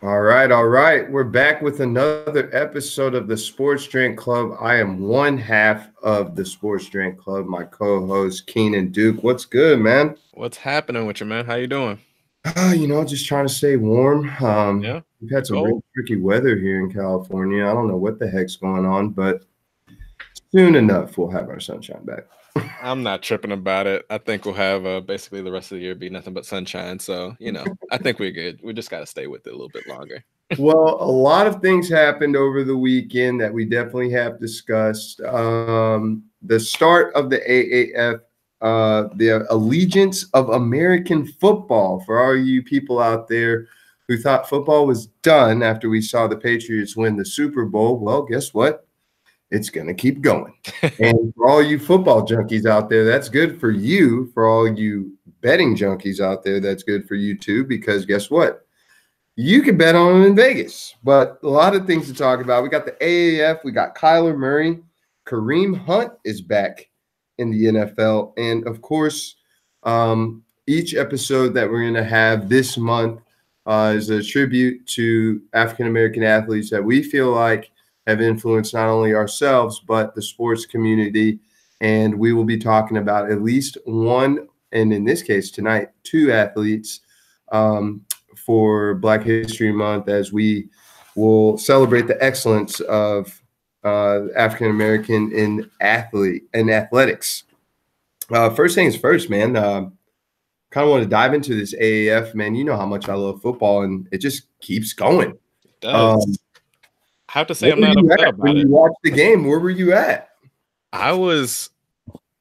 All right, all right. We're back with another episode of the Sports Drink Club. I am one half of the Sports Drink Club, my co-host Keenan Duke. What's good, man? What's happening with you, man? How you doing? Just trying to stay warm. Yeah, We've had some cold. real tricky weather here in California. I don't know what the heck's going on, but soon enough we'll have our sunshine back. I'm not tripping about it. I think we'll have basically the rest of the year be nothing but sunshine. So, I think we're good. We just got to stay with it a little bit longer. Well, a lot of things happened over the weekend that we definitely have discussed. The start of the AAF, the allegiance of American football. For all you people out there who thought football was done after we saw the Patriots win the Super Bowl, well, guess what? It's going to keep going. And for all you football junkies out there, that's good for you. For all you betting junkies out there, that's good for you too, because guess what? You can bet on them in Vegas, but a lot of things to talk about. We got the AAF, we got Kyler Murray, Kareem Hunt is back in the NFL, and of course, each episode that we're going to have this month is a tribute to African American athletes that we feel like have influenced not only ourselves but the sports community. And we will be talking about at least one, and in this case tonight, two athletes. For Black History Month, as we will celebrate the excellence of African American in athletics. First things first, man. Kind of want to dive into this AAF, man. You know how much I love football, and it just keeps going. It does. I have to say, I'm not upset upset about when it. you watched the game? Where were you at? I was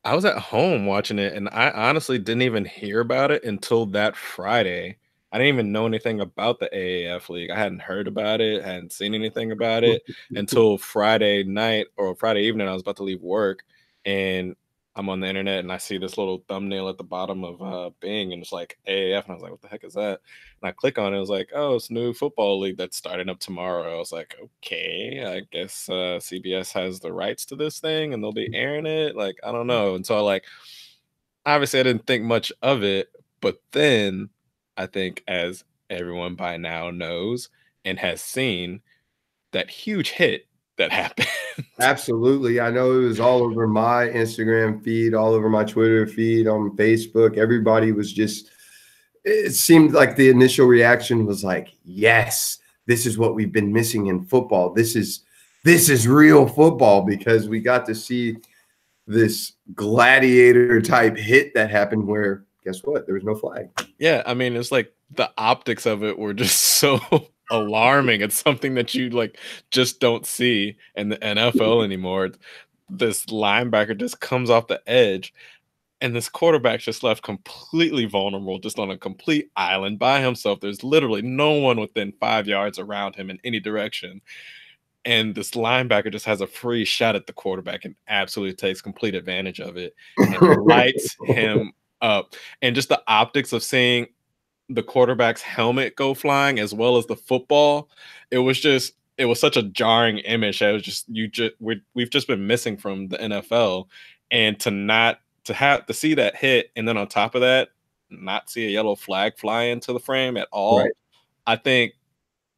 at home watching it, and I honestly didn't even hear about it until that Friday. I didn't even know anything about the AAF league. I hadn't heard about it, hadn't seen anything about it until Friday night or Friday evening. I was about to leave work, and I'm on the internet, and I see this little thumbnail at the bottom of Bing, and it's like AAF, and I was like, "What the heck is that?" And I click on it. It was like, "Oh, it's a new football league that's starting up tomorrow." I was like, "Okay, I guess CBS has the rights to this thing, and they'll be airing it." Like, I don't know. And so, obviously, I didn't think much of it, but then I think, as everyone by now knows and has seen, that huge hit that happened. Absolutely. I know it was all over my Instagram feed, all over my Twitter feed, on Facebook. Everybody was just, it seemed like the initial reaction was like, yes, this is what we've been missing in football. This is real football, because we got to see this gladiator type hit that happened where, guess what? There was no flag. Yeah, I mean, it's like the optics of it were just so alarming. It's something that you just don't see in the NFL anymore. This linebacker just comes off the edge, and this quarterback's just left completely vulnerable, just on a complete island by himself. There's literally no one within 5 yards around him in any direction. And this linebacker just has a free shot at the quarterback and absolutely takes complete advantage of it and lights him up. And just the optics of seeing the quarterback's helmet go flying as well as the football, it was such a jarring image. It was just we've just been missing from the NFL, and to see that hit, and then on top of that, not see a yellow flag fly into the frame at all. Right. I think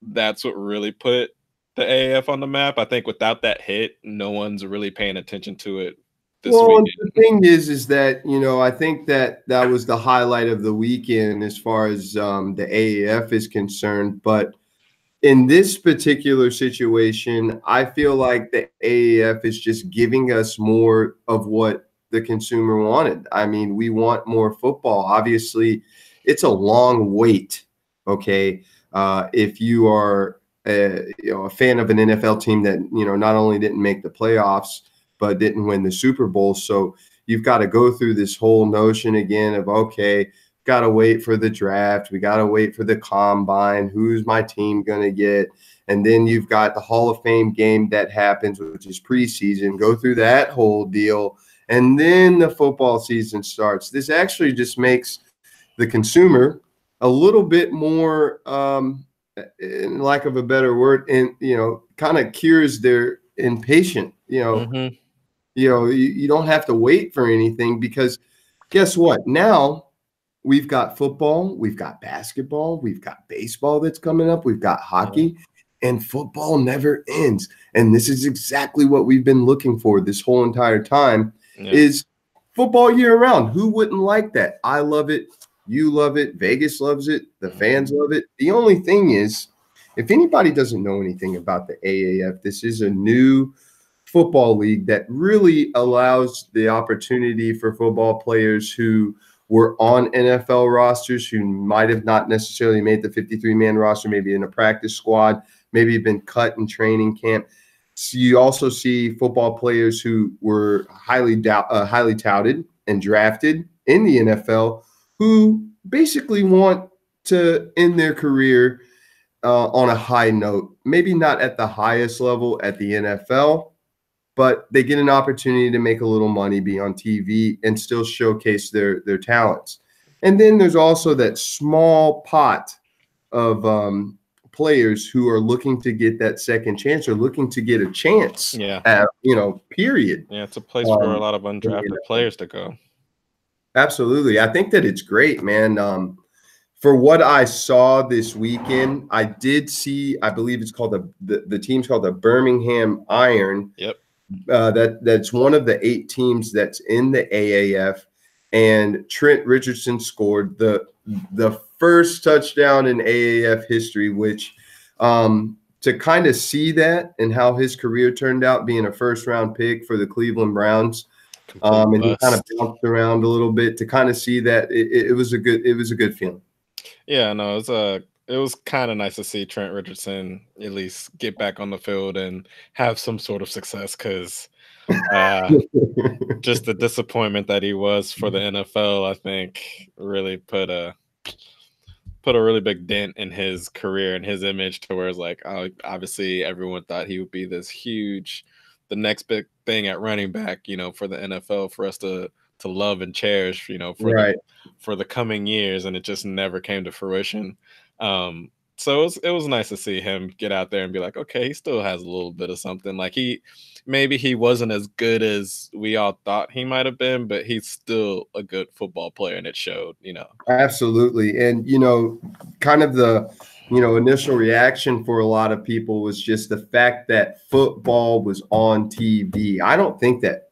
that's what really put the AAF on the map. I think without that hit, no one's really paying attention to it this weekend. The thing is that, I think that was the highlight of the weekend as far as the AAF is concerned. But in this particular situation, I feel like the AAF is just giving us more of what the consumer wanted. I mean, we want more football. Obviously, it's a long wait. Okay. If you are a fan of an NFL team that, not only didn't make the playoffs, but didn't win the Super Bowl. So you've got to go through this whole notion again of, okay, got to wait for the draft. We got to wait for the combine. Who's my team going to get? And then you've got the Hall of Fame game that happens, which is preseason. Go through that whole deal. And then the football season starts. This actually just makes the consumer a little bit more, in lack of a better word, and, kind of cures their impatient, Mm-hmm. you don't have to wait for anything, because guess what? Now we've got football, we've got basketball, we've got baseball that's coming up, we've got hockey, and football never ends. And this is exactly what we've been looking for this whole entire time is football year round. Who wouldn't like that? I love it. You love it. Vegas loves it. The fans love it. The only thing is, if anybody doesn't know anything about the AAF, this is a new football league that really allows the opportunity for football players who were on NFL rosters, who might have not necessarily made the 53-man roster, maybe in a practice squad, maybe been cut in training camp. So you also see football players who were highly touted and drafted in the NFL who basically want to end their career on a high note, maybe not at the highest level at the NFL, but they get an opportunity to make a little money, be on TV, and still showcase their talents. And then there's also that small pot of players who are looking to get that second chance or looking to get a chance. Period. Yeah, it's a place for a lot of undrafted players to go. Absolutely. I think that it's great, man. For what I saw this weekend, I did see, I believe it's called the team's called the Birmingham Iron. Yep. That's one of the 8 teams that's in the AAF, and Trent Richardson scored the first touchdown in AAF history, which to kind of see that and how his career turned out, being a first-round pick for the Cleveland Browns, and he kind of bounced around a little bit, to kind of see that it was a good feeling. Yeah, no, it was kind of nice to see Trent Richardson at least get back on the field and have some sort of success, because just the disappointment that he was for the NFL, I think, really put a really big dent in his career and his image, to where it's like, obviously everyone thought he would be this huge, the next big thing at running back, for the NFL, for us to love and cherish, for the coming years, and it just never came to fruition. So it was nice to see him get out there and be like, okay, he still has a little bit of something. Like, maybe he wasn't as good as we all thought he might have been, but he's still a good football player, and it showed, Absolutely. And, kind of the, initial reaction for a lot of people was just the fact that football was on TV. I don't think that,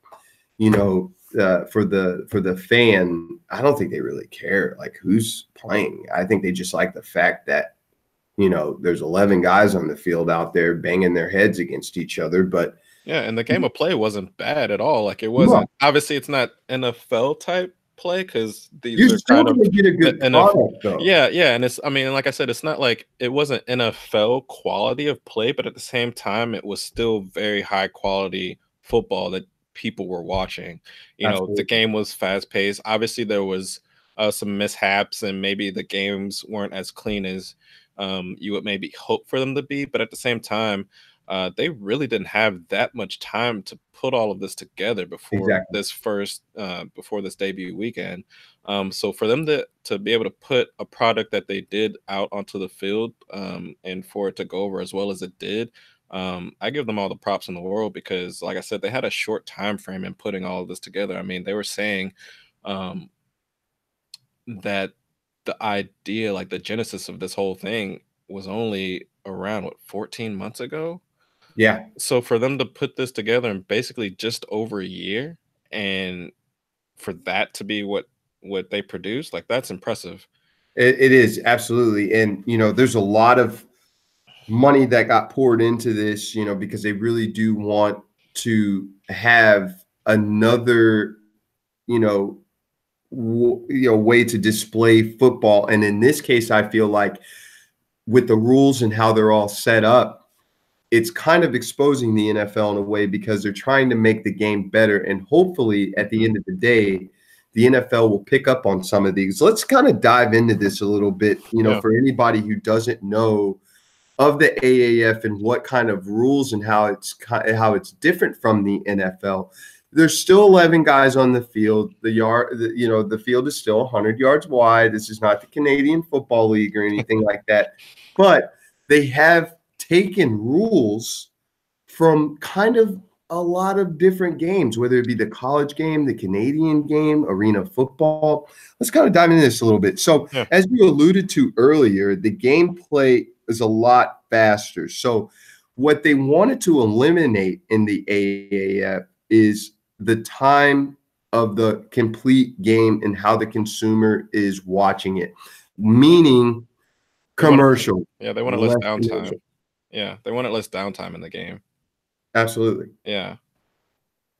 for the fan, I don't think they really care like who's playing. I think they just like the fact that, there's 11 guys on the field out there banging their heads against each other. But yeah, and the game of play wasn't bad at all. Like, it wasn't, obviously it's not NFL type play, because these are kind of get a good product, though. Yeah, and it's, like I said, it's not like it wasn't NFL quality of play, but at the same time, it was still very high quality football that people were watching. The game was fast paced. Obviously, there was some mishaps, and maybe the games weren't as clean as you would maybe hope for them to be. But at the same time, they really didn't have that much time to put all of this together before before this debut weekend. So for them to be able to put a product that they did out onto the field, and for it to go over as well as it did, I give them all the props in the world, because, like I said, they had a short time frame in putting all of this together. They were saying that the idea, like the genesis of this whole thing, was only around 14 months ago. Yeah. So for them to put this together in basically just over a year, and for that to be what they produced, like, that's impressive. It is, absolutely. And, there's a lot of money that got poured into this, because they really do want to have another, way to display football. And in this case, I feel like with the rules and how they're all set up, it's kind of exposing the NFL in a way, because they're trying to make the game better. And hopefully at the end of the day, the NFL will pick up on some of these. Let's kind of dive into this a little bit, for anybody who doesn't know of the AAF and what kind of rules and how it's different from the NFL. There's still 11 guys on the field. The field is still 100 yards wide. This is not the Canadian Football League or anything like that. But they have taken rules from kind of a lot of different games, whether it be the college game, the Canadian game, arena football. Let's kind of dive into this a little bit. So, Yeah. as you alluded to earlier, the gameplay is a lot faster. So, what they wanted to eliminate in the AAF is the time of the complete game and how the consumer is watching it, meaning commercial. Yeah, they want less downtime. Yeah, they want less downtime in the game. Absolutely. Yeah.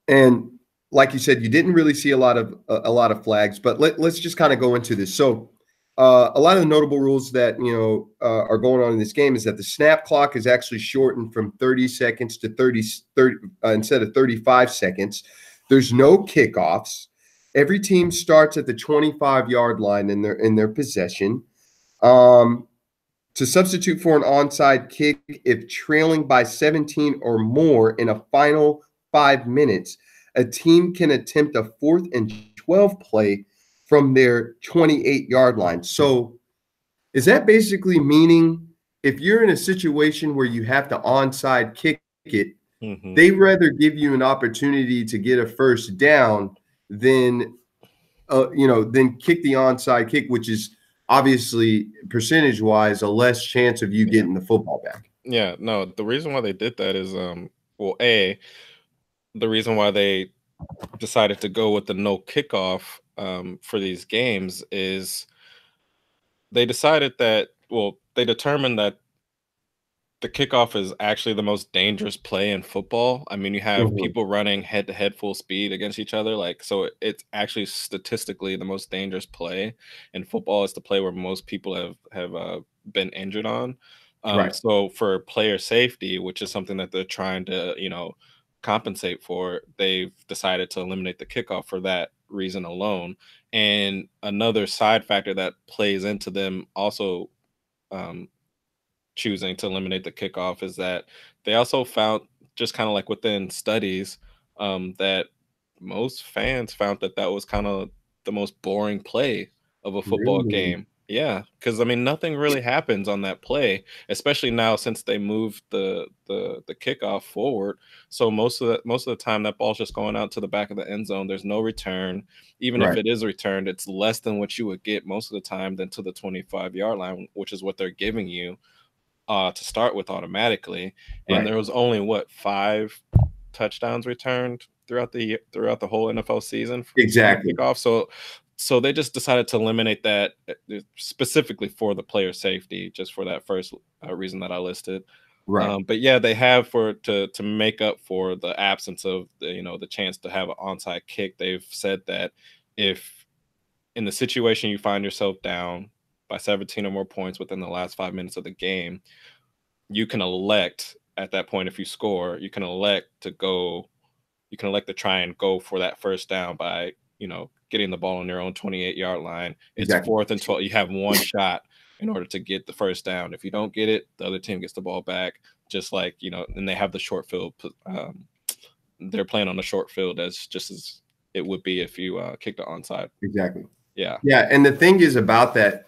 And like you said, you didn't really see a lot of flags, but let's just kind of go into this. So a lot of the notable rules that are going on in this game is that the snap clock is actually shortened from 30 seconds to 30 instead of 35 seconds. There's no kickoffs. Every team starts at the 25-yard line in their possession. To substitute for an onside kick if trailing by 17 or more in a final 5 minutes, a team can attempt a 4th and 12 play from their 28-yard line. So is that basically meaning if you're in a situation where you have to onside kick it, they'd rather give you an opportunity to get a first down than kick the onside kick, which is obviously percentage-wise a less chance of you getting the football back. Yeah, no, the reason why they did that is the reason why they decided to go with the no kickoff for these games is they decided that they determined that the kickoff is actually the most dangerous play in football. I mean, you have people running head to head full speed against each other. So it's actually statistically the most dangerous play in football. It's the play where most people have been injured on. Right. So for player safety, which is something that they're trying to, compensate for, they've decided to eliminate the kickoff for that reason alone. And another side factor that plays into them also choosing to eliminate the kickoff is that they also found, just kind of like within studies, that most fans found that was kind of the most boring play of a football game. Yeah, because I mean, nothing really happens on that play, especially now since they moved the kickoff forward. So most of the time, that ball's just going out to the back of the end zone. There's no return. Even if it is returned, it's less than what you would get most of the time than to the 25-yard line, which is what they're giving you to start with automatically. And there was only 5 touchdowns returned throughout the whole NFL season. Exactly. Kickoff. So they just decided to eliminate that specifically for the player safety, just for that first reason that I listed. Right. But yeah, they have to make up for the absence of the chance to have an onside kick. They've said that if in the situation you find yourself down by 17 or more points within the last 5 minutes of the game, you can elect at that point, if you score, you can elect to try and go for that first down by getting the ball on your own 28-yard line. It's 4th and 12. You have one shot in order to get the first down. If you don't get it, the other team gets the ball back. Just like, and they have the short field. They're playing on the short field just as it would be if you kicked the onside. Exactly. Yeah. Yeah. And the thing is about that,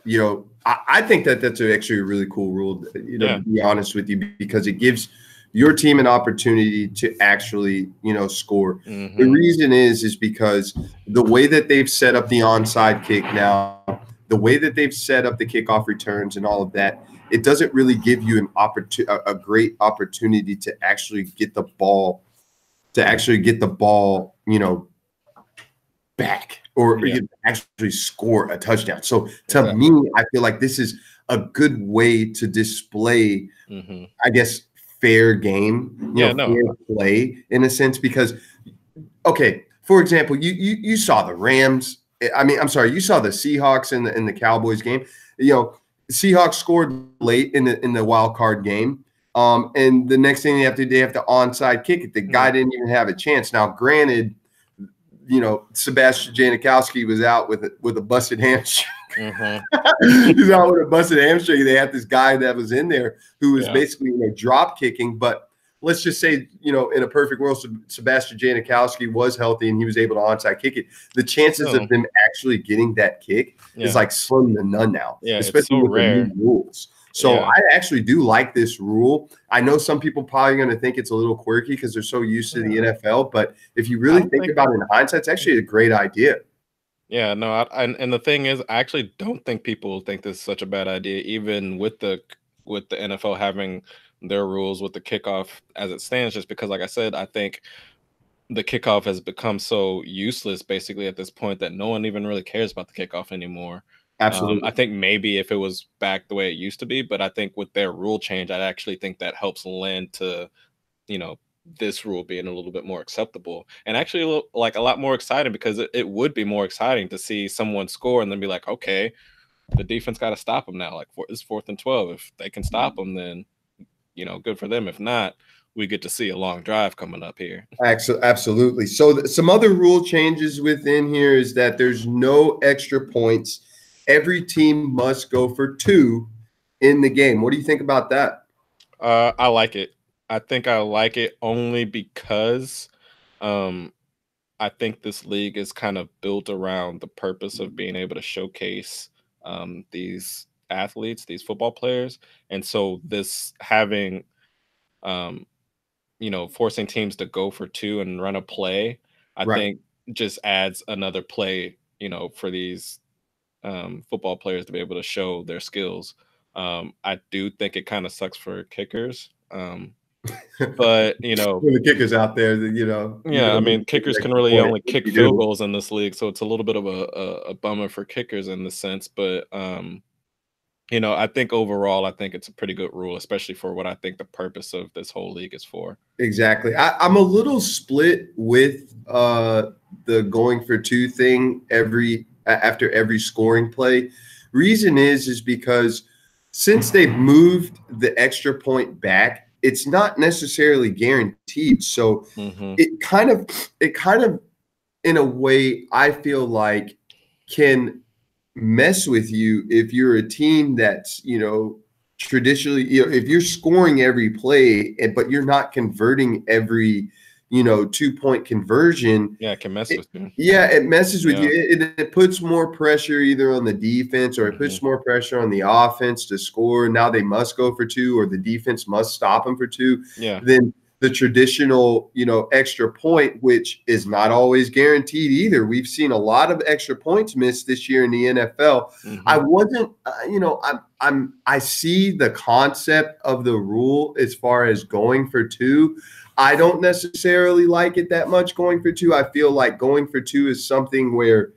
I think that's actually a really cool rule, to be honest with you, because it gives your team an opportunity to actually, score. The reason is because the way that they've set up the onside kick now, the way that they've set up the kickoff returns and all of that, it doesn't really give you a great opportunity to actually get the ball, back or actually score a touchdown. So to me, I feel like this is a good way to display, I guess, fair game, fair play in a sense, because, okay, for example, you saw the Rams. I'm sorry, you saw the Seahawks in the Cowboys game. Seahawks scored late in the wild card game. And the next thing they have to onside kick it. The guy didn't even have a chance. Now, granted, Sebastian Janikowski was out with a busted hamstring. He's out with a busted hamstring. They had this guy that was in there who was basically drop kicking. But let's just say, in a perfect world, Sebastian Janikowski was healthy and he was able to onside kick it. The chances of them actually getting that kick is like slim to none now, it's especially so with rare. the new rules. So I actually do like this rule. I know some people probably going to think it's a little quirky because they're so used to the NFL, but if you really think about it in hindsight, it's actually a great idea. Yeah, no, and the thing is, I actually don't think people think this is such a bad idea, even with the NFL having their rules with the kickoff as it stands, just because, like I said, I think the kickoff has become so useless basically at this point that no one even really cares about the kickoff anymore. Absolutely. I think maybe if it was back the way it used to be, but I think with their rule change, I actually think that helps lend to, this rule being a little bit more acceptable and actually like a lot more exciting, because it would be more exciting to see someone score and then be like, okay, the defense got to stop them now. Like, it's 4th and 12. If they can stop them, then, good for them. If not, we get to see a long drive coming up here. Absolutely. So some other rule changes within here is that there's no extra points. Every team must go for 2 in the game. What do you think about that? I like it. I think I like it only because I think this league is kind of built around the purpose of being able to showcase these athletes, these football players. And so this having, forcing teams to go for 2 and run a play, I think just adds another play, for these football players to be able to show their skills. I do think it kind of sucks for kickers. But the kickers out there, I mean, kickers can really only kick field goals in this league, so it's a little bit of a bummer for kickers in the sense. But I think overall, I think it's a pretty good rule, especially for what I think the purpose of this whole league is for. Exactly. I'm a little split with the going for 2 thing after every scoring play. Reason is because since they've moved the extra point back, it's not necessarily guaranteed. So it kind of in a way, I feel like can mess with you if you're a team that's, traditionally, if you're scoring every play, but you're not converting every, 2-point conversion. Yeah, it can mess with you. Yeah, it messes with you. It puts more pressure either on the defense or it puts more pressure on the offense to score. Now they must go for 2 or the defense must stop them for 2. Yeah. Then the traditional, extra point, which is not always guaranteed either. We've seen a lot of extra points missed this year in the NFL. I wasn't, I see the concept of the rule as far as going for 2. I don't necessarily like it that much going for 2. I feel like going for 2 is something where,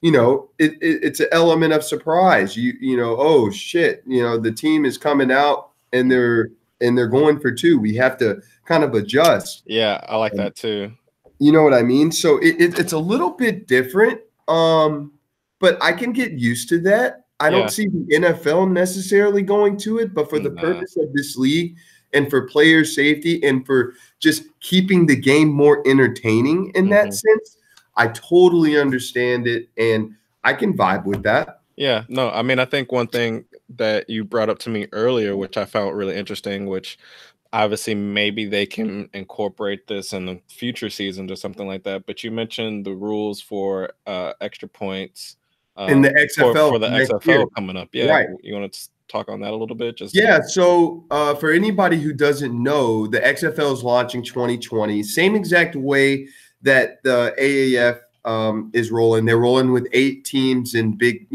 it's an element of surprise. Oh shit, the team is coming out and they're going for 2. We have to kind of adjust. Yeah, I like that too. You know what I mean? So it's a little bit different, but I can get used to that. I don't see the NFL necessarily going to it, but for the purpose of this league and for player safety and for just keeping the game more entertaining in that sense, I totally understand it and I can vibe with that. Yeah, no, I mean, I think one thing that you brought up to me earlier, which I found really interesting, which obviously maybe they can incorporate this in the future seasons or something like that. But you mentioned the rules for extra points in the XFL for the XFL coming up. Yeah, right. You want to talk on that a little bit? So for anybody who doesn't know, the XFL is launching 2020, same exact way that the AAF is rolling. They're rolling with 8 teams in big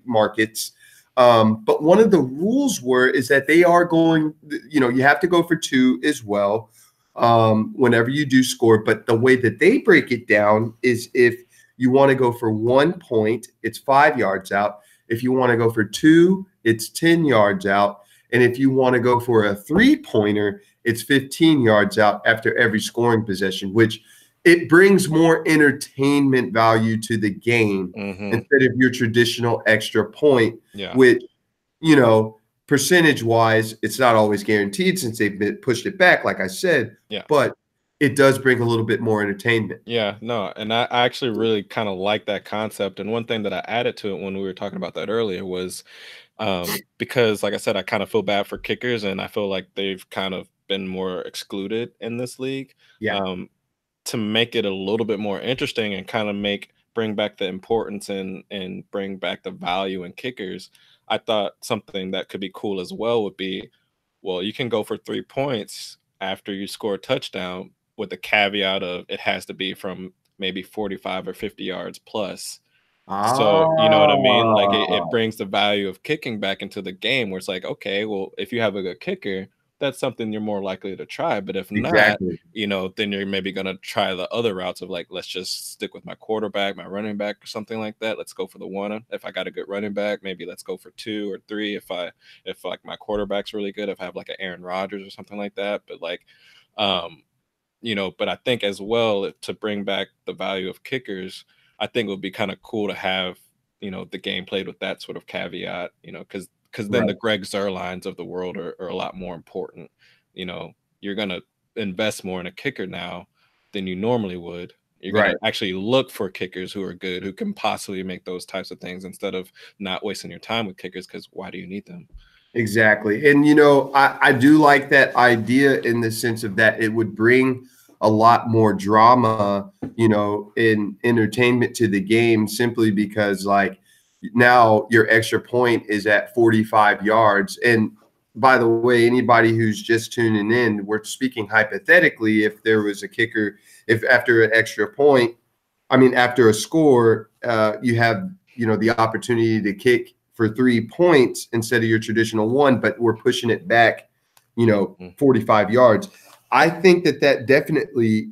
markets. But one of the rules is that they are going, you have to go for 2 as well whenever you do score. But the way that they break it down is if you want to go for 1 point, it's 5 yards out. If you want to go for 2, it's 10 yards out. And if you want to go for a 3-pointer, it's 15 yards out after every scoring possession, which it brings more entertainment value to the game instead of your traditional extra point, which, percentage-wise, it's not always guaranteed since they've pushed it back, like I said, but it does bring a little bit more entertainment. Yeah, no, and I actually really kind of like that concept. And one thing that I added to it when we were talking about that earlier was because, like I said, I kind of feel bad for kickers, and I feel like they've kind of been more excluded in this league. Yeah. To make it a little bit more interesting and kind of bring back the importance and bring back the value in kickers, I thought something that could be cool as well would be, well, you can go for 3 points after you score a touchdown with the caveat of it has to be from maybe 45 or 50 yards plus. So, you know what I mean? Like it Ah, brings the value of kicking back into the game where it's like, okay, well, if you have a good kicker, that's something you're more likely to try. But if not, exactly. then you're maybe gonna try the other routes of like, let's just stick with my quarterback, my running back, or something like that. Let's go for the one. If I got a good running back, maybe let's go for two or three. If like my quarterback's really good, if I have like an Aaron Rodgers or something like that. But like, um, but I think as well to bring back the value of kickers, I think it would be kind of cool to have, the game played with that sort of caveat, because then Right. the Greg Zerlines of the world are a lot more important. You're gonna invest more in a kicker now than you normally would. You're gonna Right. actually look for kickers who are good, who can possibly make those types of things instead of not wasting your time with kickers. Because why do you need them? Exactly. And, I do like that idea in the sense of that it would bring a lot more drama, in entertainment to the game simply because, like, now your extra point is at 45 yards. And by the way, anybody who's just tuning in, we're speaking hypothetically if there was a kicker, if after an extra point, I mean, after a score, you have, the opportunity to kick for 3 points instead of your traditional one, but we're pushing it back, Mhm. 45 yards. I think that definitely,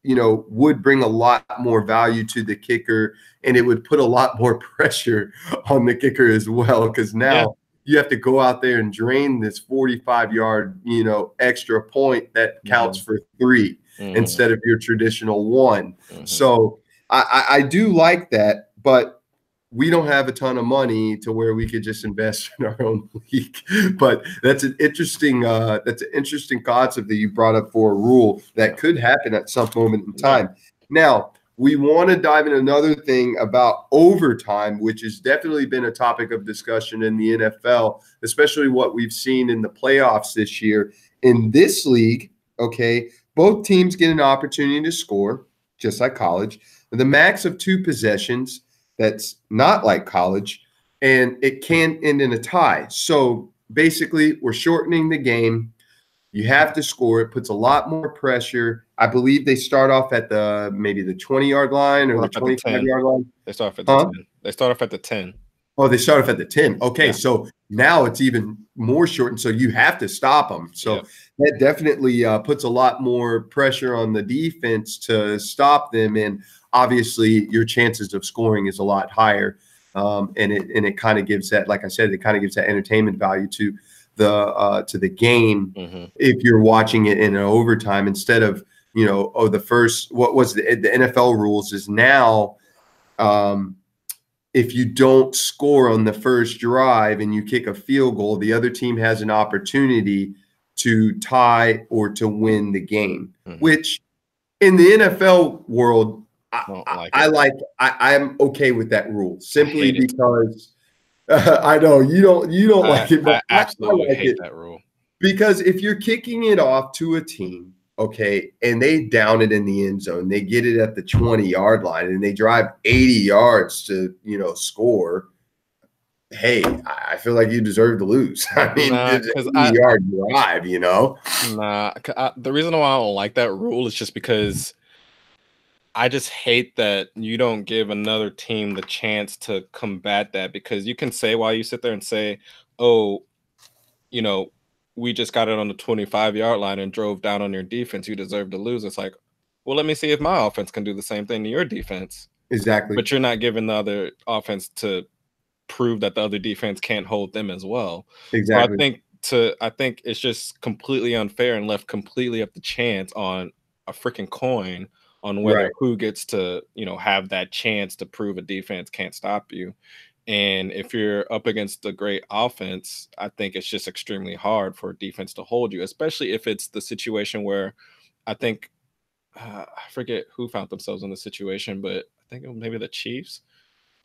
would bring a lot more value to the kicker and it would put a lot more pressure on the kicker as well. Cause Yeah. now you have to go out there and drain this 45-yard, extra point that counts Hmm. for three Hmm. instead of your traditional one. Hmm. So I do like that, but we don't have a ton of money to where we could just invest in our own league. But that's an interesting concept that you brought up for a rule that Yeah. could happen at some moment in Yeah. time. Now, we want to dive in another thing about overtime, which has definitely been a topic of discussion in the NFL, especially what we've seen in the playoffs this year. In this league, okay, both teams get an opportunity to score, just like college. The max of two possessions, that's not like college, and it can end in a tie. So basically, we're shortening the game. You have to score. It puts a lot more pressure. I believe they start off at maybe the 20-yard line or Start the off at the 10. 25-yard line. They start off at the Huh? 10. They start off at the 10. Oh, they start off at the 10. Okay, Yeah. so now it's even more shortened. So you have to stop them. So Yep. that definitely puts a lot more pressure on the defense to stop them. And obviously, your chances of scoring is a lot higher. And it kind of gives that, like I said, it kind of gives that entertainment value to the game Hmm. if you're watching it in an overtime instead of, the first, what was the NFL rules is now, if you don't score on the first drive and you kick a field goal, the other team has an opportunity to tie or to win the game, Hmm. which in the NFL world, I don't like I it. like, I'm okay with that rule I simply hate it. because I know you don't I like it, but I I absolutely like hate it. that rule. Because if you're kicking it off to a team, okay, and they down it in the end zone, they get it at the 20-yard line and they drive 80 yards to, score. Hey, I feel like you deserve to lose. I mean, Nah, it's an because 80-yard drive. the reason why I don't like that rule is just because I just hate that you don't give another team the chance to combat that, because you can say, while you sit there and say, "Oh, you know, we just got it on the 25-yard line and drove down on your defense. You deserve to lose." It's like, well, let me see if my offense can do the same thing to your defense. Exactly. But you're not giving the other offense to prove that the other defense can't hold them as well. So I Exactly. think it's just completely unfair and left completely up to chance on a freaking coin on whether Right. who gets to, have that chance to prove a defense can't stop you. And if you're up against a great offense, I think it's just extremely hard for a defense to hold you, especially if it's the situation where I think I forget who found themselves in the situation, but I think it was maybe the Chiefs,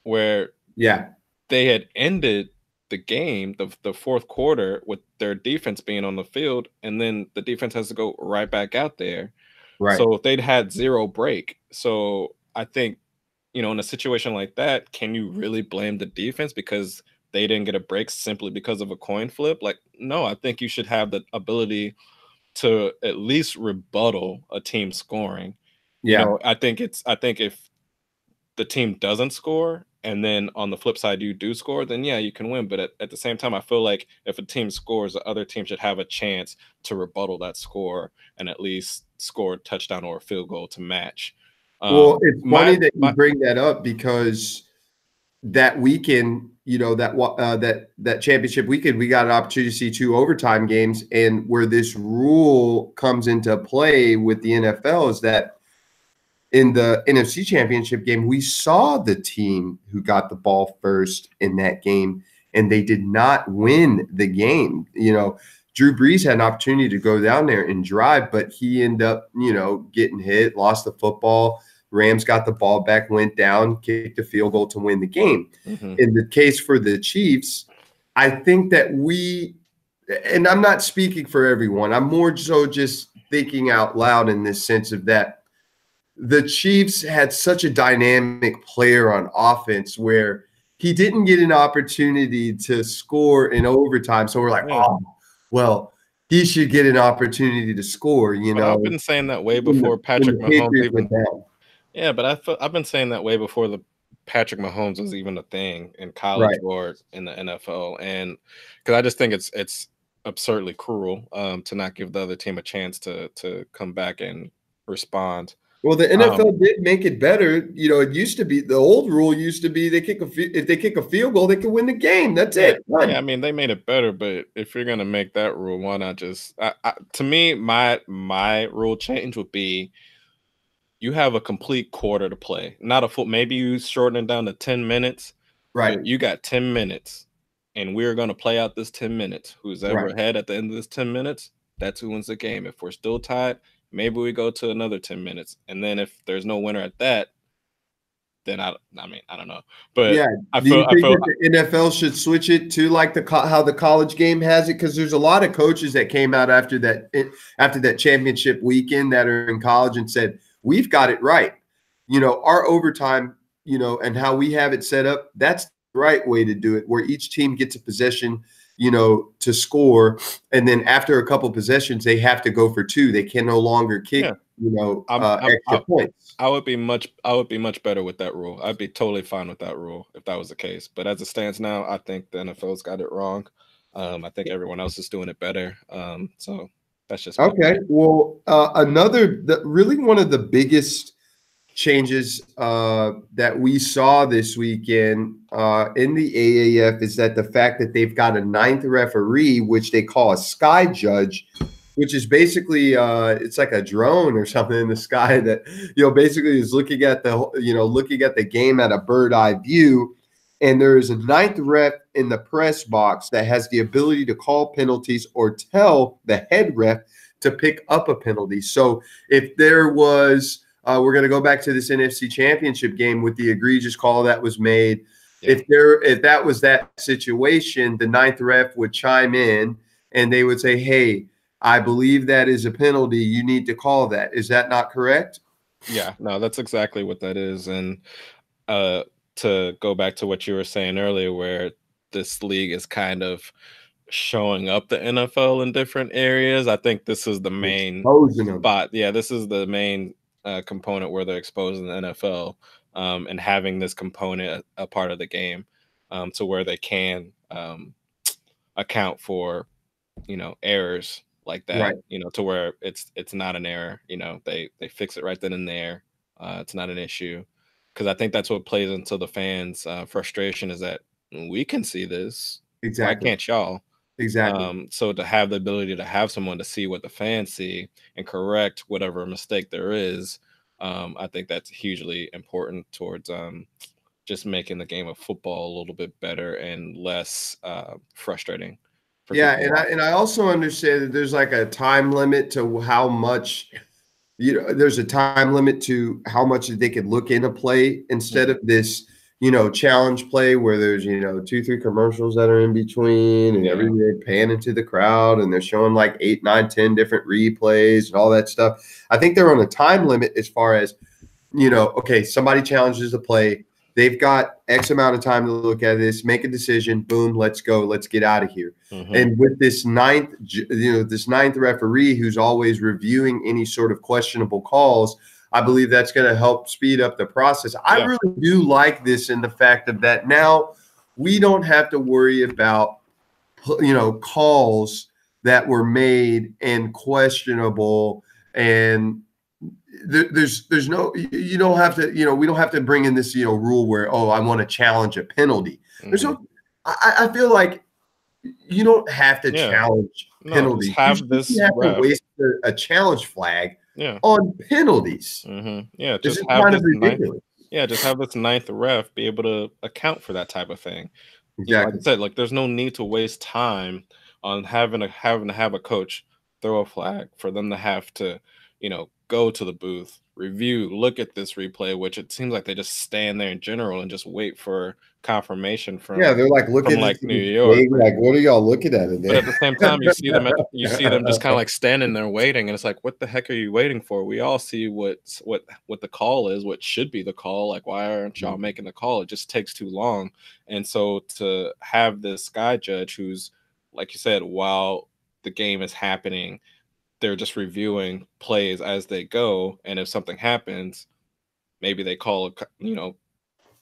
where Yeah. they had ended the game, the fourth quarter, with their defense being on the field, and then the defense has to go right back out there. Right. So they'd had zero break. So I think, in a situation like that, can you really blame the defense because they didn't get a break simply because of a coin flip? Like, no, I think you should have the ability to at least rebuttal a team scoring. Yeah. I think if the team doesn't score and then on the flip side you do score, then yeah, you can win. But at the same time, I feel like if a team scores, the other team should have a chance to rebuttal that score and at least score a touchdown or a field goal to match. Well, it's funny that you my bring that up because that weekend, that championship weekend, we got an opportunity to see 2 overtime games, and where this rule comes into play with the NFL is that in the NFC Championship game, we saw the team who got the ball first in that game, and they did not win the game. Drew Brees had an opportunity to go down there and drive, but he ended up, getting hit, lost the football. Rams got the ball back, went down, kicked a field goal to win the game. Mhm. In the case for the Chiefs, I think that and I'm not speaking for everyone, I'm more so just thinking out loud in this sense of that the Chiefs had such a dynamic player on offense where he didn't get an opportunity to score in overtime. So we're like, Yeah. oh, well, he should get an opportunity to score, But I've been saying that way before Patrick Mahomes even. Yeah, but I've been saying that way before the Patrick Mahomes was even a thing in college Right. or in the NFL, and because I just think it's absurdly cruel to not give the other team a chance to come back and respond. Well, the NFL did make it better. It used to be the old rule used to be if they kick a field goal, they can win the game. That's it. Yeah, I mean they made it better, but if you're gonna make that rule, why not just? To me, my rule change would be you have a complete quarter to play, not a full. Maybe you shorten it down to 10 minutes. Right. But you got 10 minutes, and we're gonna play out this 10 minutes. Who's ever Right. ahead at the end of this 10 minutes, that's who wins the game. If we're still tied, maybe we go to another 10 minutes. And then if there's no winner at that, then I mean, I don't know. But Yeah. I Do you feel think that the NFL should switch it to like how the college game has it? Because there's a lot of coaches that came out after that championship weekend that are in college and said, we've got it right. Our overtime, and how we have it set up, that's the right way to do it, where each team gets a possession, to score. And then after a couple possessions, they have to go for 2. They can no longer kick, extra points. I would be much better with that rule. I'd be totally fine with that rule if that was the case. But as it stands now, I think the NFL's got it wrong. I think everyone else is doing it better. So that's just okay. Well, really one of the biggest changes that we saw this weekend in the AAF is that the fact that they've got a 9th referee, which they call a sky judge, which is basically it's like a drone or something in the sky that basically is looking at the game at a bird eye view. And there is a 9th ref in the press box that has the ability to call penalties or tell the head ref to pick up a penalty. So if there was we're going to go back to this NFC Championship game with the egregious call that was made. Yeah. If that was that situation, the 9th ref would chime in and they would say, hey, I believe that is a penalty. You need to call that. Is that not correct? Yeah, no, that's exactly what that is. And to go back to what you were saying earlier, where this league is kind of showing up the NFL in different areas, I think this is the main spot. Yeah, this is the main component where they're exposing the NFL and having this component a part of the game to where they can account for errors like that, right. To where it's not an error. They fix it right then and there. It's not an issue, because I think that's what plays into the fans' frustration, is that we can see this. Exactly. Why can't y'all? Exactly. So to have the ability to have someone to see what the fans see and correct whatever mistake there is, I think that's hugely important towards just making the game of football a little bit better and less frustrating. Yeah, and I also understand that there's like a time limit to how much, there's a time limit to how much they could look in a play instead of this challenge play where there's, 2, 3 commercials that are in between and everybody pan into the crowd and they're showing like 8, 9, 10 different replays and all that stuff. I think they're on a time limit as far as, okay, somebody challenges the play. They've got X amount of time to look at this, make a decision, boom, let's go, let's get out of here. And with this ninth referee who's always reviewing any sort of questionable calls, I believe that's going to help speed up the process. I really do like this in the fact of that now we don't have to worry about, calls that were made and questionable. And there's no, you don't have to, we don't have to bring in this, rule where, I want to challenge a penalty. There's no, I feel like you don't have to challenge penalties. Have this you have to waste a challenge flag on penalties. Yeah, just have this ridiculous. Just have this ninth ref be able to account for that type of thing. Like I said, like there's no need to waste time on having to have a coach throw a flag for them to have to, go to the booth, review, look at this replay, which it seems like they just stand there in general and just wait for confirmation from they're like looking from like New York. Like, what are y'all looking at it? But at the same time, you see them just kind of like standing there waiting, and it's like, what the heck are you waiting for? We all see what the call is, what should be the call. Like, why aren't y'all making the call? It just takes too long. And so to have this guy judge who's, like you said, while the game is happening, they're just reviewing plays as they go, and if something happens, maybe they call,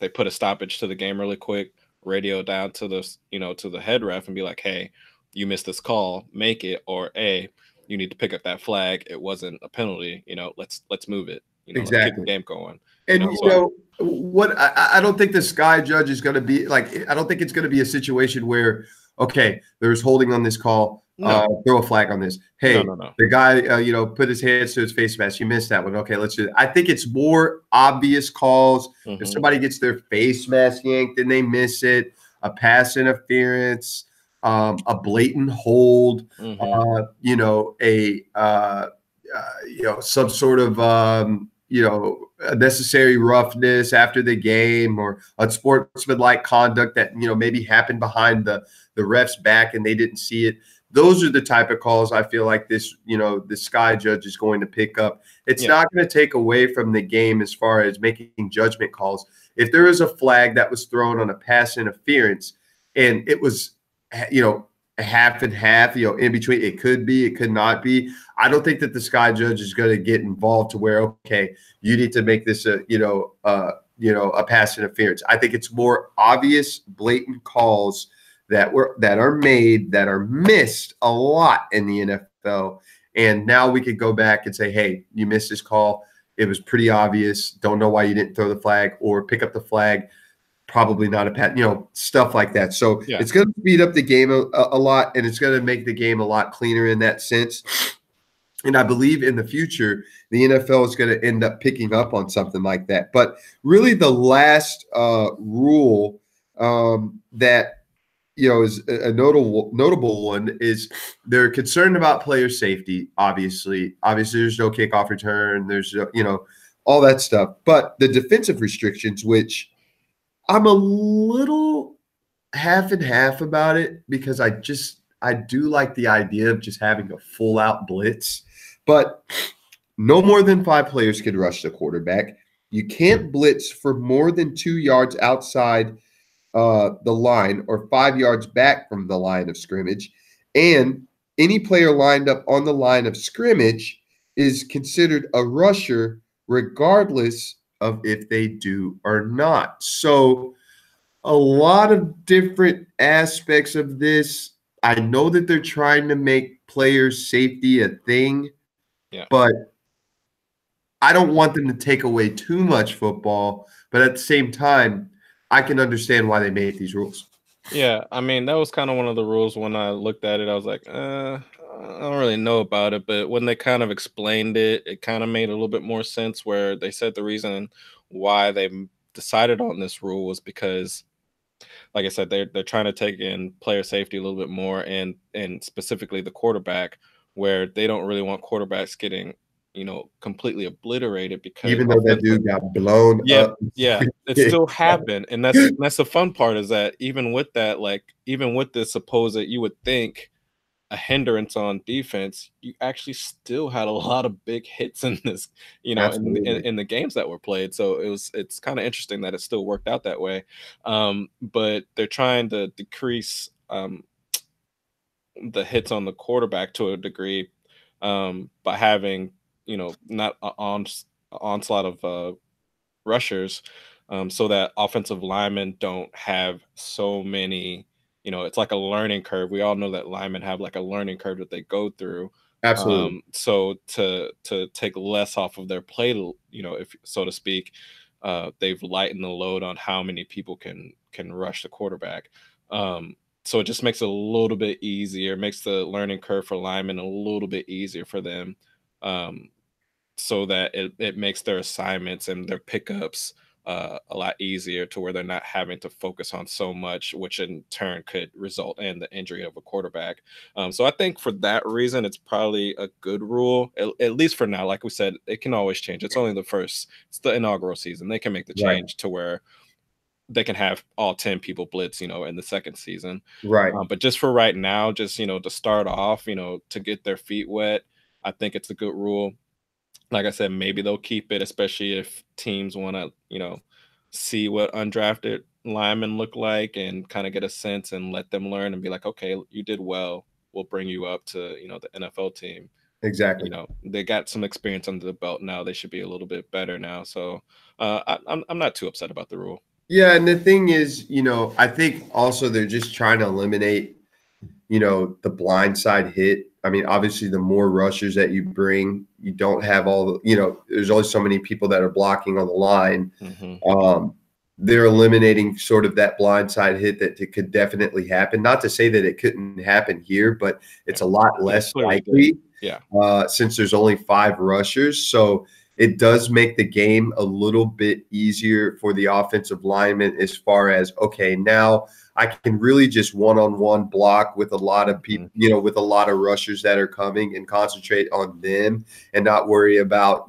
they put a stoppage to the game really quick, radio down to the, to the head ref and be like, hey, you missed this call, make it, or hey, you need to pick up that flag. It wasn't a penalty. Let's move it. Let's keep the game going. And what I don't think the Sky judge is going to be like. I don't think it's going to be a situation where, okay, there's holding on this call. Throw a flag on this. Hey, no. The guy, put his hands to his face mask. You missed that one. Okay, let's do it. I think it's more obvious calls. If somebody gets their face mask yanked and they miss it, a pass interference, a blatant hold, some sort of, a necessary roughness after the game, or unsportsmanlike conduct that, maybe happened behind the ref's back and they didn't see it. Those are the type of calls I feel like this, the Sky judge is going to pick up. It's not going to take away from the game as far as making judgment calls. If there is a flag that was thrown on a pass interference and it was, half and half, in between, it could be, it could not be. I don't think that the Sky judge is going to get involved to where, okay, you need to make this a pass interference. I think it's more obvious, blatant calls that are missed a lot in the NFL. And now we could go back and say, hey, you missed this call. It was pretty obvious. Don't know why you didn't throw the flag or pick up the flag. Probably not a pat, stuff like that. So it's going to speed up the game a lot, and it's going to make the game a lot cleaner in that sense. And I believe in the future, the NFL is going to end up picking up on something like that. But really the last rule that, is a notable one is they're concerned about player safety. Obviously, there's no kickoff return. There's, all that stuff. But the defensive restrictions, which I'm a little half and half about it, because I do like the idea of just having a full out blitz, but no more than 5 players can rush the quarterback. You can't blitz for more than 2 yards outside the line or 5 yards back from the line of scrimmage. And any player lined up on the line of scrimmage is considered a rusher regardless of if they do or not. So a lot of different aspects of this. I know that they're trying to make player safety a thing, but I don't want them to take away too much football. But at the same time, I can understand why they made these rules. Yeah, I mean, that was kind of one of the rules when I looked at it. I was like, I don't really know about it. But when they kind of explained it, it kind of made a little bit more sense, where they said the reason why they decided on this rule was because, like I said, they're trying to take in player safety a little bit more, and specifically the quarterback, where they don't really want quarterbacks getting, completely obliterated because Even though that dude got blown up. yeah, it still happened, and that's the fun part is that even with that, like even with the supposed you would think a hindrance on defense, you actually still had a lot of big hits in this, Absolutely. in the games that were played. So it's kind of interesting that it still worked out that way. But they're trying to decrease the hits on the quarterback to a degree by having not onslaught of rushers, so that offensive linemen don't have so many. It's like a learning curve. We all know that linemen have like a learning curve that they go through. Absolutely. So to take less off of their plate, if so to speak, they've lightened the load on how many people can rush the quarterback. So it just makes it a little bit easier, makes the learning curve for linemen a little bit easier for them, so that it makes their assignments and their pickups a lot easier to where they're not having to focus on so much, which in turn could result in the injury of a quarterback. So I think for that reason, it's probably a good rule, at least for now. Like we said, it can always change. It's the inaugural season. They can make the Right. change to where they can have all 10 people blitz, in the second season. Right. But just for right now, just, to start off, to get their feet wet, I think it's a good rule. Like I said, maybe they'll keep it, especially if teams want to, see what undrafted linemen look like and kind of get a sense and let them learn and be like, okay, you did well. We'll bring you up to, the NFL team. Exactly. They got some experience under the belt now. They should be a little bit better now. So I'm not too upset about the rule. Yeah, and the thing is, I think also they're just trying to eliminate, the blindside hit. I mean, obviously, the more rushers that you bring, you don't have all the, there's only so many people that are blocking on the line. Mm-hmm. They're eliminating sort of that blindside hit that it could definitely happen. Not to say that it couldn't happen here, but it's a lot less likely. Yeah. Since there's only 5 rushers. So it does make the game a little bit easier for the offensive lineman as far as, okay, now I can really just one-on-one block with a lot of people, with a lot of rushers that are coming and concentrate on them and not worry about,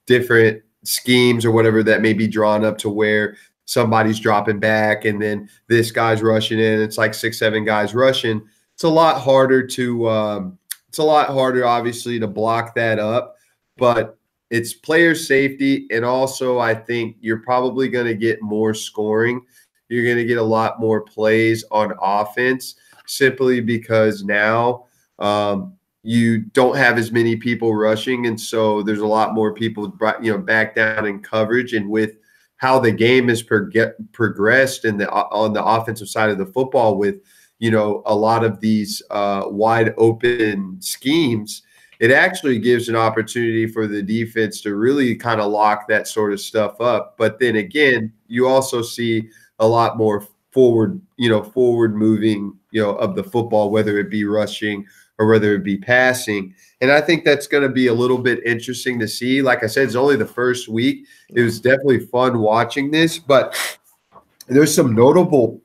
different schemes or whatever that may be drawn up to where somebody's dropping back and then this guy's rushing in. It's like 6, 7 guys rushing. It's a lot harder obviously to block that up, but it's player safety. And also I think you're probably going to get more scoring. You're going to get a lot more plays on offense simply because now you don't have as many people rushing. And so there's a lot more people, back down in coverage. And with how the game has progressed on the offensive side of the football with, a lot of these wide open schemes, it actually gives an opportunity for the defense to really kind of lock that sort of stuff up. But then again, you also see a lot more forward moving, of the football, whether it be rushing or whether it be passing. And I think that's going to be a little bit interesting to see. Like I said, it's only the first week. It was definitely fun watching this, but there's some notable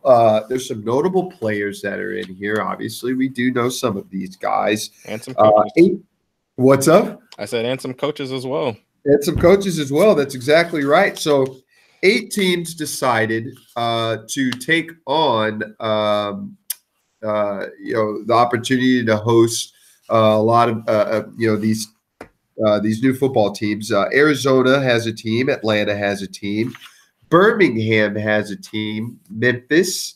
players that are in here. Obviously, we do know some of these guys. And some coaches. What's up? I said, and some coaches as well. And some coaches as well. That's exactly right. So 8 teams decided to take on the opportunity to host a lot of these new football teams. Arizona has a team, Atlanta has a team, Birmingham has a team, Memphis,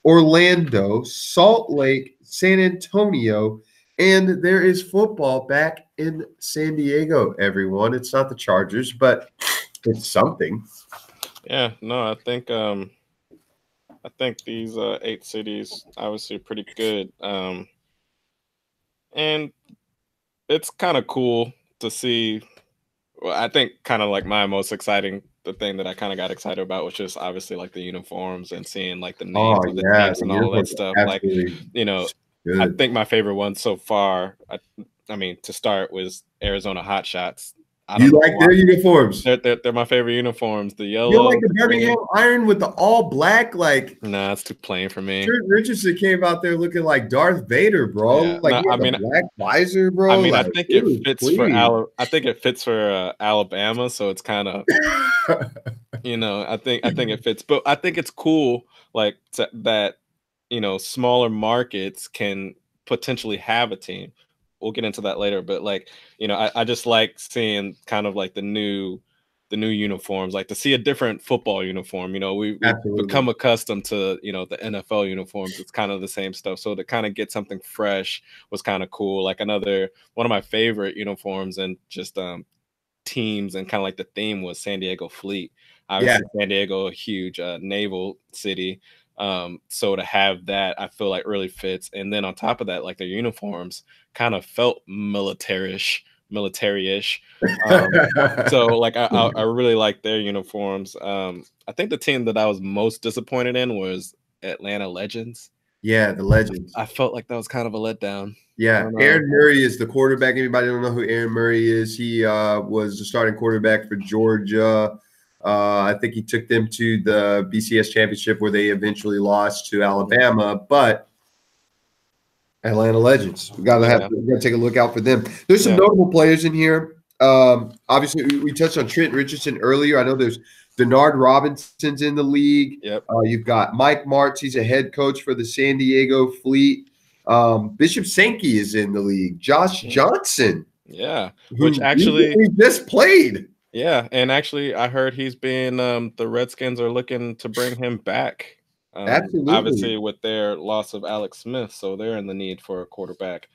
Orlando, Salt Lake, San Antonio, and there is football back in San Diego, everyone. It's not the Chargers, but it's something. Yeah, no, I think these 8 cities obviously are pretty good. And it's kind of cool to see. Well, I think kind of like my most exciting, the thing that I kind of got excited about was just obviously like the uniforms and seeing like the names of the teams and all that stuff. Like, good. I think my favorite one so far, I mean, to start was Arizona Hot Shots. I You don't know like why. their uniforms? They're my favorite uniforms. The You don't yellow, like the the Birmingham green. Iron with the all black? Like Nah, it's too plain for me. Trent Richardson came out there looking like Darth Vader, bro. Yeah, Like no, he had the black visor, bro. I Like think it it was fits for clean. I think it fits for Alabama, so it's kind of, I think it fits. But I think it's cool, like that, smaller markets can potentially have a team. We'll get into that later, but like, I just like seeing kind of like the new uniforms, like to see a different football uniform. We've Absolutely. become accustomed to, the NFL uniforms. It's kind of the same stuff. So to kind of get something fresh was kind of cool. Like one of my favorite uniforms and just teams and kind of like the theme was San Diego Fleet. Yeah. Obviously, San Diego, a huge naval city. So to have that, I feel like really fits. And then on top of that, like their uniforms kind of felt military-ish. So like I really like their uniforms. I think the team that I was most disappointed in was Atlanta Legends. Yeah, the legends. I felt like that was kind of a letdown. I Yeah, don't know. Aaron Murray is the quarterback. Anybody don't know who Aaron Murray is? He was the starting quarterback for Georgia. I think he took them to the BCS championship where they eventually lost to Alabama. But Atlanta Legends, we gotta take a look out for them. There's some notable players in here. Obviously, we touched on Trent Richardson earlier. I know there's Denard Robinson's in the league. Yep. You've got Mike Martz. He's a head coach for the San Diego Fleet. Bishop Sankey is in the league. Josh Johnson. Yeah. Which actually he just played. Yeah. And actually I heard he's been the Redskins are looking to bring him back. Absolutely. Obviously with their loss of Alex Smith. So they're in the need for a quarterback.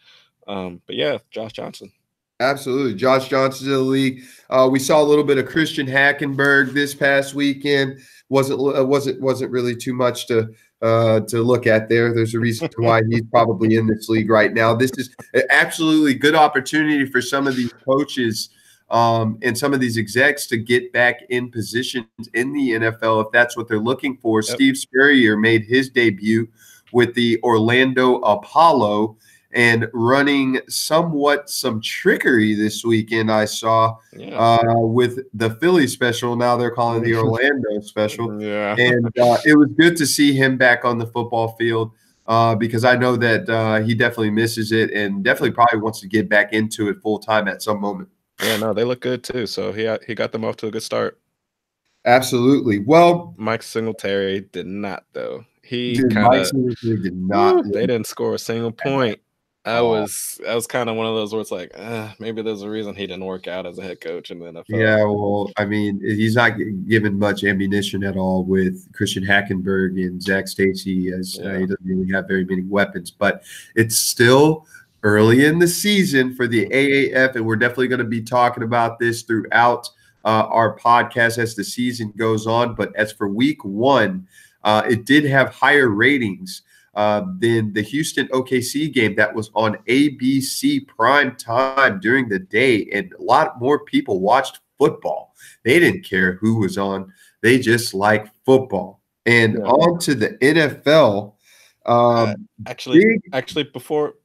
But yeah, Josh Johnson. Absolutely. Josh Johnson's in the league. We saw a little bit of Christian Hackenberg this past weekend. Wasn't really too much to look at there. There's a reason why he's probably in this league right now. This is an absolutely good opportunity for some of these coaches and some of these execs to get back in positions in the NFL if that's what they're looking for. Yep. Steve Spurrier made his debut with the Orlando Apollo and running somewhat some trickery this weekend, I saw with the Philly special. Now they're calling the Orlando special. Yeah. And it was good to see him back on the football field because I know that he definitely misses it and definitely probably wants to get back into it full time at some moment. Yeah, no, they look good too. So he got them off to a good start. Absolutely. Well, Mike Singletary did not, though. He did not. They didn't score a single point. That was kind of one of those where it's like, maybe there's a reason he didn't work out as a head coach in the NFL. Yeah, well, I mean, he's not given much ammunition at all with Christian Hackenberg and Zach Stacy, as he doesn't really have very many weapons. But it's still early in the season for the AAF, and we're definitely going to be talking about this throughout our podcast as the season goes on. But as for week one, it did have higher ratings than the Houston OKC game that was on ABC prime time during the day. And a lot more people watched football. They didn't care who was on. They just like football. And on to the NFL. Actually, before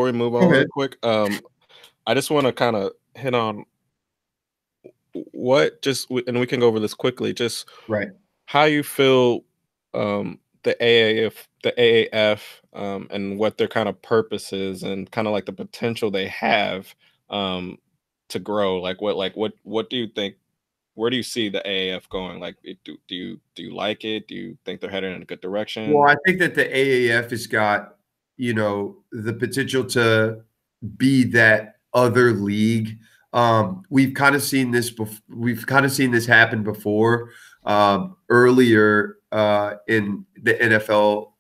we move on real quick, I just want to kind of hit on and we can go over this quickly, just how you feel the AAF and what their kind of purpose is and kind of like the potential they have to grow. Like what do you think? Where do you see the AAF going? Like, do you like it? Do you think they're headed in a good direction? Well, I think that the AAF has got, the potential to be that other league. We've kind of seen this happen before earlier in the NFL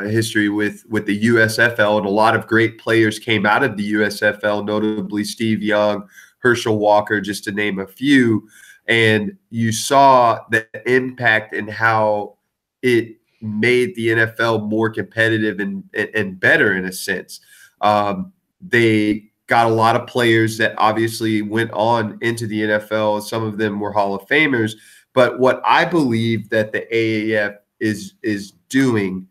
history with the USFL, and a lot of great players came out of the USFL, notably Steve Young, Herschel Walker, just to name a few. And you saw the impact and how it made the NFL more competitive and better in a sense. They got a lot of players that obviously went on into the NFL. Some of them were Hall of Famers. But what I believe that the AAF is doing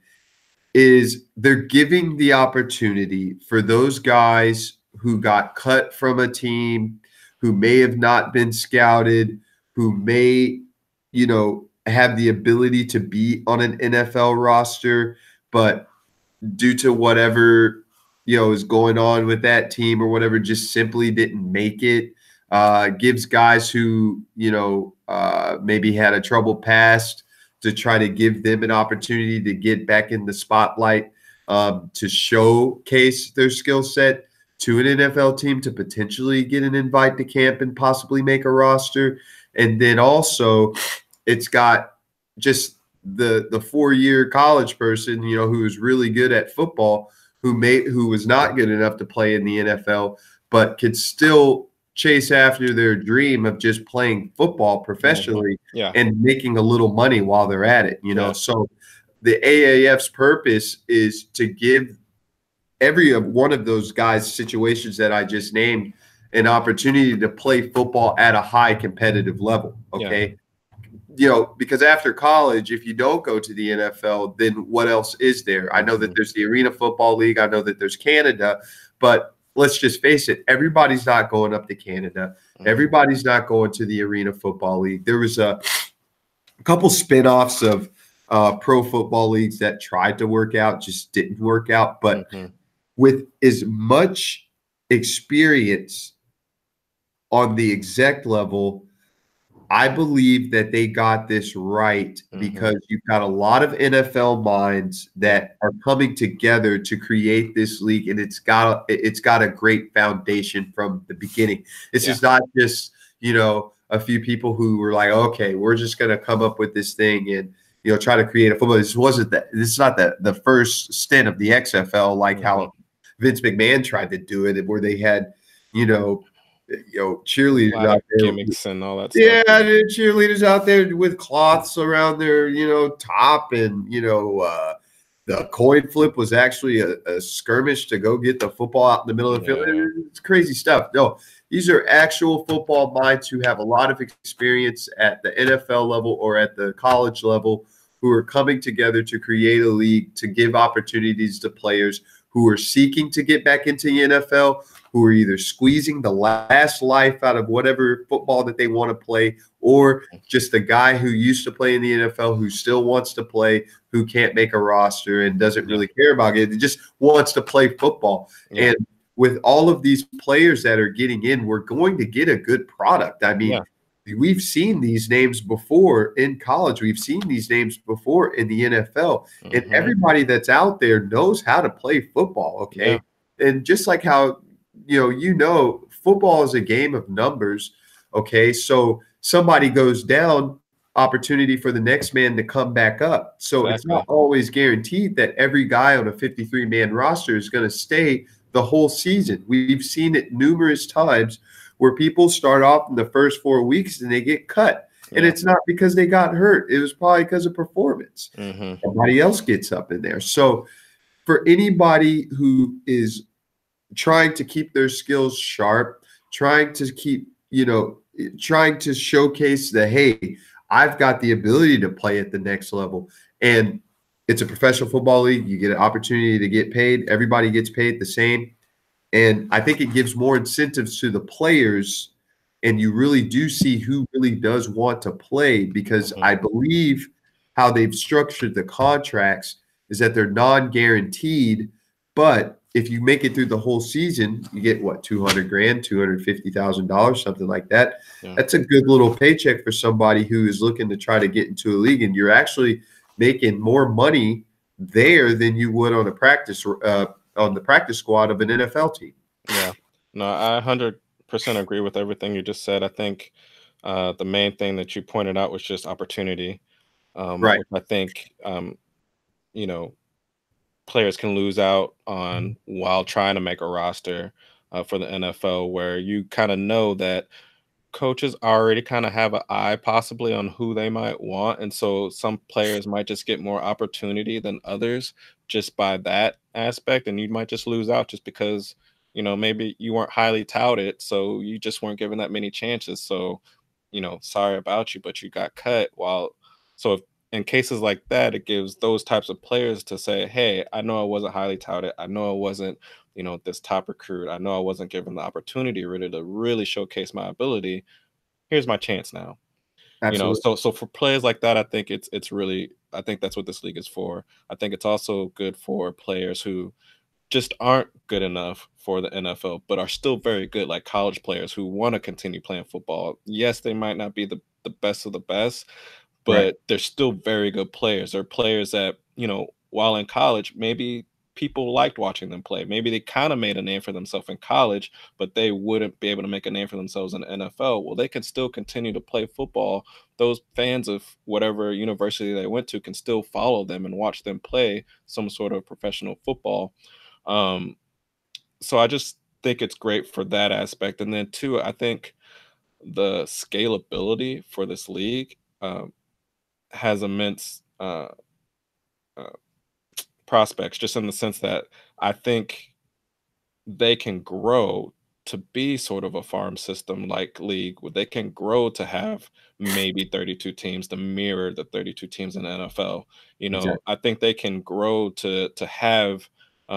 is they're giving the opportunity for those guys who got cut from a team, who may have not been scouted, who may, have the ability to be on an NFL roster, but due to whatever, is going on with that team or whatever, just simply didn't make it. Gives guys who, maybe had a troubled past to try to give them an opportunity to get back in the spotlight, to showcase their skill set to an NFL team to potentially get an invite to camp and possibly make a roster. And then also it's got just the 4-year college person, who is really good at football, who was not good enough to play in the NFL, but could still chase after their dream of just playing football professionally and making a little money while they're at it, So the AAF's purpose is to give every one of those guys' situations that I just named an opportunity to play football at a high competitive level. Okay. Because after college, if you don't go to the NFL, then what else is there? I know that there's the Arena Football League. I know that there's Canada, but let's just face it. Everybody's not going up to Canada. Everybody's not going to the Arena Football League. There was a couple spinoffs of pro football leagues that tried to work out, just didn't work out. But with as much experience on the exec level, I believe that they got this right because you've got a lot of NFL minds that are coming together to create this league, and it's got a great foundation from the beginning. This is not just, a few people who were like, okay, we're just going to come up with this thing and, try to create a football. This is not the first stint of the XFL, like how Vince McMahon tried to do it, where they had, cheerleaders out there, gimmicks and all that stuff. Yeah, cheerleaders out there with cloths around their, top, and the coin flip was actually a skirmish to go get the football out in the middle of the field. It's crazy stuff. No, these are actual football minds who have a lot of experience at the NFL level or at the college level, who are coming together to create a league to give opportunities to players who are seeking to get back into the NFL, who are either squeezing the last life out of whatever football that they want to play, or just the guy who used to play in the NFL who still wants to play, who can't make a roster and doesn't really care about it. He just wants to play football. And with all of these players that are getting in, we're going to get a good product. I mean, we've seen these names before in college. We've seen these names before in the NFL. And everybody that's out there knows how to play football, okay? And just like how football is a game of numbers. Okay. So somebody goes down, opportunity for the next man to come back up. So it's not always guaranteed that every guy on a 53-man roster is going to stay the whole season. We've seen it numerous times where people start off in the first 4 weeks and they get cut. And it's not because they got hurt. It was probably because of performance. Somebody else gets up in there. So for anybody who is trying to keep their skills sharp, trying to showcase that, hey, I've got the ability to play at the next level. And it's a professional football league. You get an opportunity to get paid. Everybody gets paid the same. And I think it gives more incentives to the players. And you really do see who really does want to play, because I believe how they've structured the contracts is that they're non-guaranteed, but if you make it through the whole season, you get what, $200,000, $250,000, something like that. That's a good little paycheck for somebody who is looking to try to get into a league, and you're actually making more money there than you would on the practice squad of an NFL team. Yeah, no, I 100% agree with everything you just said. I think the main thing that you pointed out was just opportunity, Right? which I think players can lose out on while trying to make a roster for the NFL, where you kind of know that coaches already kind of have an eye possibly on who they might want. And so some players might just get more opportunity than others just by that aspect. And you might just lose out just because, maybe you weren't highly touted. So you just weren't given that many chances. So, sorry about you, but you got cut. So if in cases like that, it gives those types of players to say, "Hey, I know I wasn't highly touted. I know I wasn't, this top recruit. I know I wasn't given the opportunity really to really showcase my ability. Here's my chance now." Absolutely. So for players like that, I think it's really, I think that's what this league is for. I think it's also good for players who just aren't good enough for the NFL, but are still very good, like college players who want to continue playing football. Yes, they might not be the best of the best, Right. but they're still very good players. They're players that, while in college, maybe people liked watching them play. Maybe they kind of made a name for themselves in college, but they wouldn't be able to make a name for themselves in the NFL. Well, they can still continue to play football. Those fans of whatever university they went to can still follow them and watch them play some sort of professional football. Um, so I just think it's great for that aspect. And then two, I think the scalability for this league has immense uh, prospects, just in the sense that I think they can grow to be sort of a farm system like league where they can grow to have maybe 32 teams to mirror the 32 teams in the NFL. Exactly. I think they can grow to have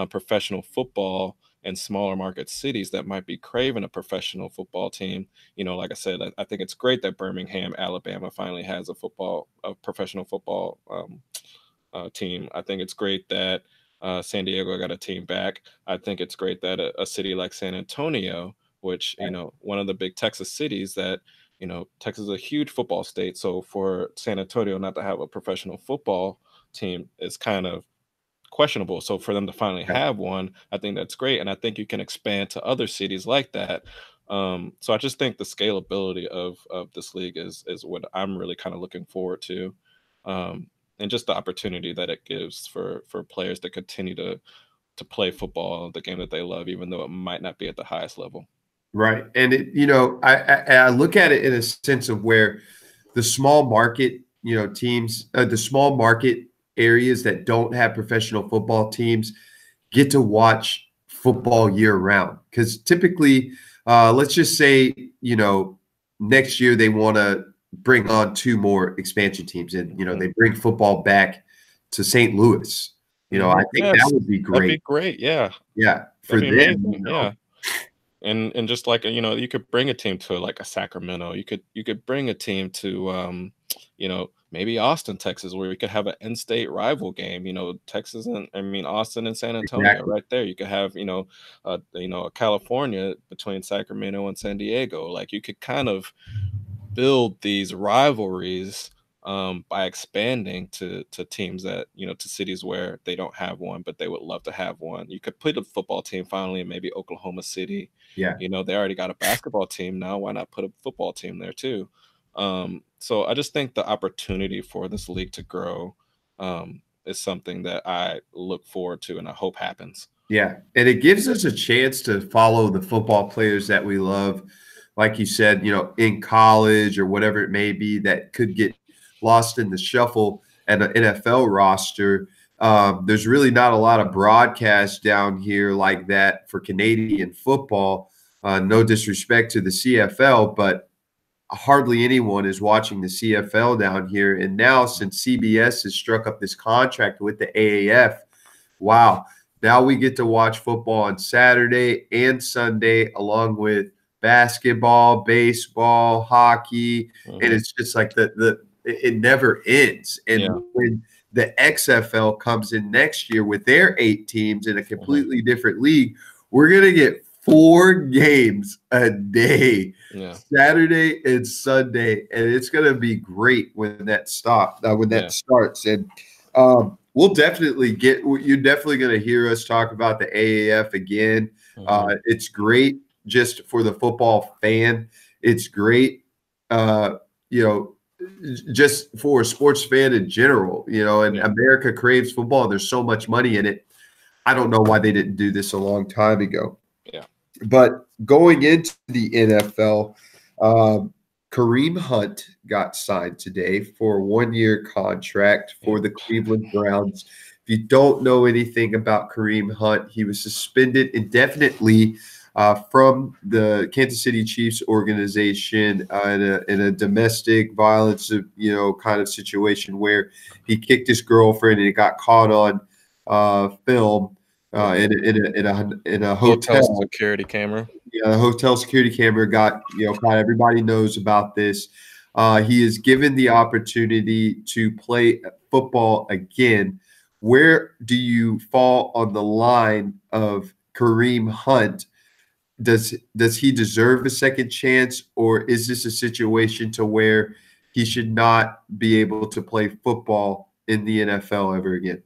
professional football in smaller market cities that might be craving a professional football team. Like I said, I think it's great that Birmingham, Alabama finally has a professional football team. I think it's great that San Diego got a team back. I think it's great that a city like San Antonio, which, one of the big Texas cities that, Texas is a huge football state. So for San Antonio not to have a professional football team is kind of questionable. So for them to finally Right. have one, I think that's great. And I think you can expand to other cities like that. So I just think the scalability of this league is what I'm really kind of looking forward to. Um, and just the opportunity that it gives for players to continue to play football, the game that they love, even though it might not be at the highest level. Right. And I look at it in a sense of where the small market, teams, the small market areas that don't have professional football teams get to watch football year round. Because typically, let's just say, next year they want to bring on two more expansion teams, and they bring football back to St. Louis. I think that Yes, would be that'd be great. great. Yeah, Yeah, for that'd be them. amazing. Yeah. And just like, you could bring a team to like a Sacramento. You could bring a team to maybe Austin, Texas, where we could have an in-state rival game. Texas and Austin and San Antonio Exactly. right there. You could have California between Sacramento and San Diego. Like you could kind of build these rivalries by expanding to teams that to cities where they don't have one, but they would love to have one. You could put a football team finally in maybe Oklahoma City. Yeah. They already got a basketball team now. Why not put a football team there too? So I just think the opportunity for this league to grow is something that I look forward to and I hope happens. Yeah, and it gives us a chance to follow the football players that we love, like you said, in college or whatever it may be, that could get lost in the shuffle at an NFL roster. There's really not a lot of broadcasts down here like that for Canadian football. No disrespect to the CFL, but hardly anyone is watching the CFL down here. And now, since CBS has struck up this contract with the AAF, wow. Now we get to watch football on Saturday and Sunday, along with basketball, baseball, hockey, and it's just like it never ends. And Yeah. when the XFL comes in next year with their 8 teams in a completely different league, we're gonna get 4 games a day, Yeah. Saturday and Sunday, and it's gonna be great when that starts. And we'll definitely you're definitely going to hear us talk about the AAF again. It's great just for the football fan. It's great, just for a sports fan in general, and America craves football. And there's so much money in it. I don't know why they didn't do this a long time ago. Yeah. But going into the NFL, Kareem Hunt got signed today for a 1-year contract for the Cleveland Browns. If you don't know anything about Kareem Hunt, he was suspended indefinitely from the Kansas City Chiefs organization in a domestic violence, kind of situation where he kicked his girlfriend and it got caught on film in a hotel security camera. Yeah, the hotel security camera got caught. Everybody knows about this. He is given the opportunity to play football again. Where do you fall on the line of Kareem Hunt? Does he deserve a second chance, or is this a situation to where he should not be able to play football in the NFL ever again?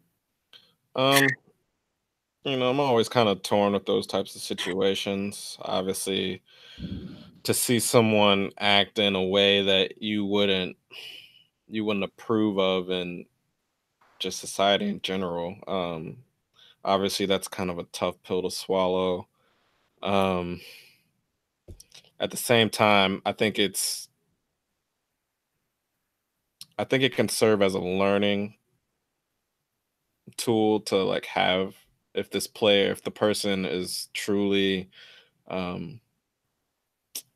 I'm always kind of torn with those types of situations. Obviously, to see someone act in a way that you wouldn't approve of in just society in general. Obviously, that's kind of a tough pill to swallow. Um, at the same time, I think it can serve as a learning tool to like have if the person is truly um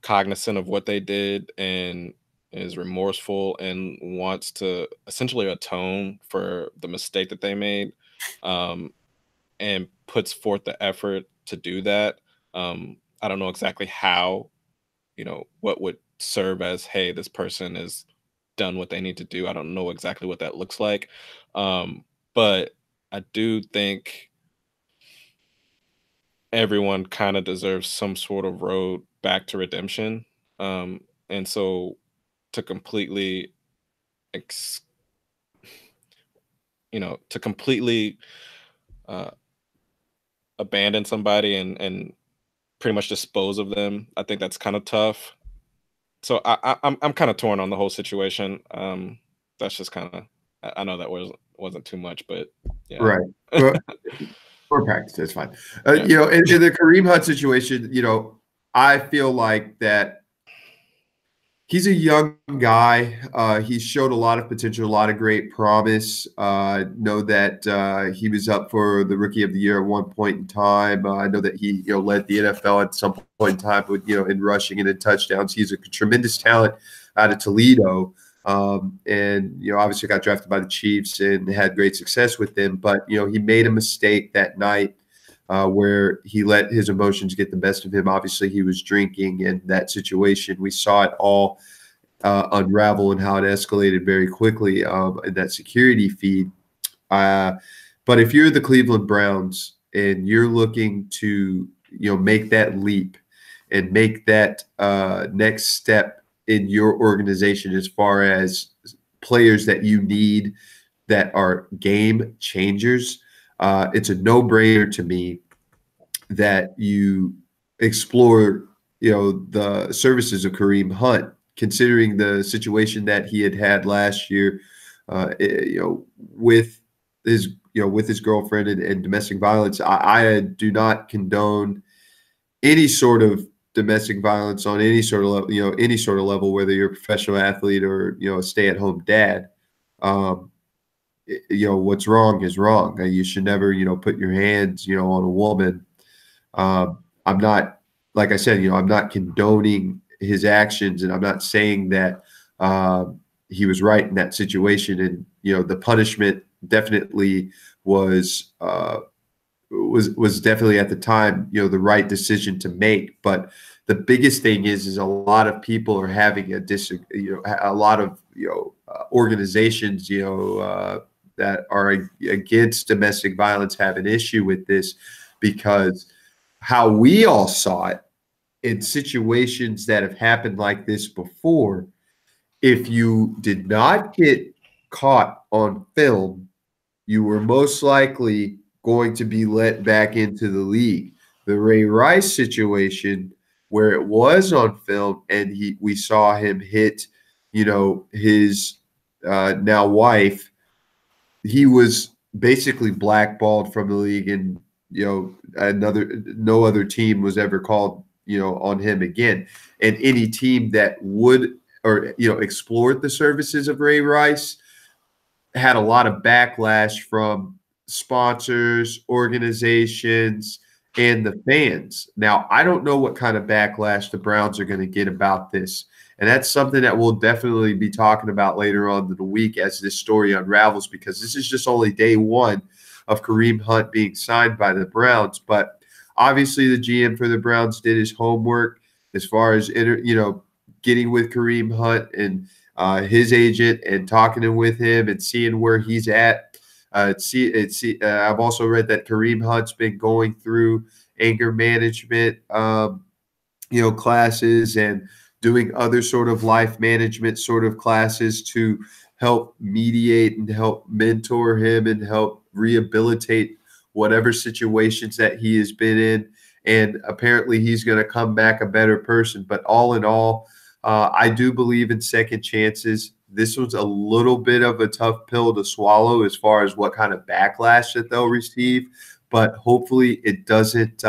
cognizant of what they did and is remorseful and wants to essentially atone for the mistake that they made, um and puts forth the effort to do that. I don't know exactly how, what would serve as, hey, this person has done what they need to do. I don't know exactly what that looks like. But I do think everyone kind of deserves some sort of road back to redemption. And so to completely ex- to completely uh, abandon somebody and pretty much dispose of them, I think that's kind of tough. So I'm kind of torn on the whole situation. That's just kind of, I know that wasn't too much, but yeah. Right. Well, for practice, that's fine. Yeah. In the Kareem Hunt situation, I feel like that he's a young guy. He showed a lot of potential, a lot of great promise. Know that he was up for the Rookie of the Year at one point in time. I know that he, led the NFL at some point in time with, in rushing and in touchdowns. He's a tremendous talent out of Toledo. And obviously got drafted by the Chiefs and had great success with them. But he made a mistake that night where he let his emotions get the best of him. Obviously, he was drinking in that situation. We saw it all unravel and how it escalated very quickly in that security feed. But if you're the Cleveland Browns and you're looking to make that leap and make that next step in your organization as far as players that you need that are game changers, it's a no-brainer to me that you explore, the services of Kareem Hunt, considering the situation that he had last year, with his girlfriend and domestic violence. I do not condone any sort of domestic violence on any sort of level, whether you're a professional athlete or a stay-at-home dad. What's wrong is wrong. You should never put your hands on a woman. I'm not, like I said, I'm not condoning his actions, and I'm not saying that he was right in that situation. And the punishment definitely was definitely at the time the right decision to make. But the biggest thing is a lot of people are having a lot of organizations that are against domestic violence have an issue with this, because how we all saw it in situations that have happened like this before, if you did not get caught on film, you were most likely going to be let back into the league. The Ray Rice situation, where it was on film and we saw him hit, his now wife, he was basically blackballed from the league, and no other team was ever called on him again. And any team that would or explored the services of Ray Rice had a lot of backlash from sponsors, organizations, and the fans. Now, I don't know what kind of backlash the Browns are going to get about this. And that's something that we'll definitely be talking about later on in the week as this story unravels, because this is just only day one of Kareem Hunt being signed by the Browns. But obviously, the GM for the Browns did his homework as far as getting with Kareem Hunt and his agent and talking with him and seeing where he's at. I've also read that Kareem Hunt's been going through anger management, classes and doing other sort of life management sort of classes to help mediate and help mentor him and help rehabilitate whatever situations that he has been in. And apparently he's going to come back a better person. But all in all, I do believe in second chances. This was a little bit of a tough pill to swallow as far as what kind of backlash that they'll receive, but hopefully it doesn't.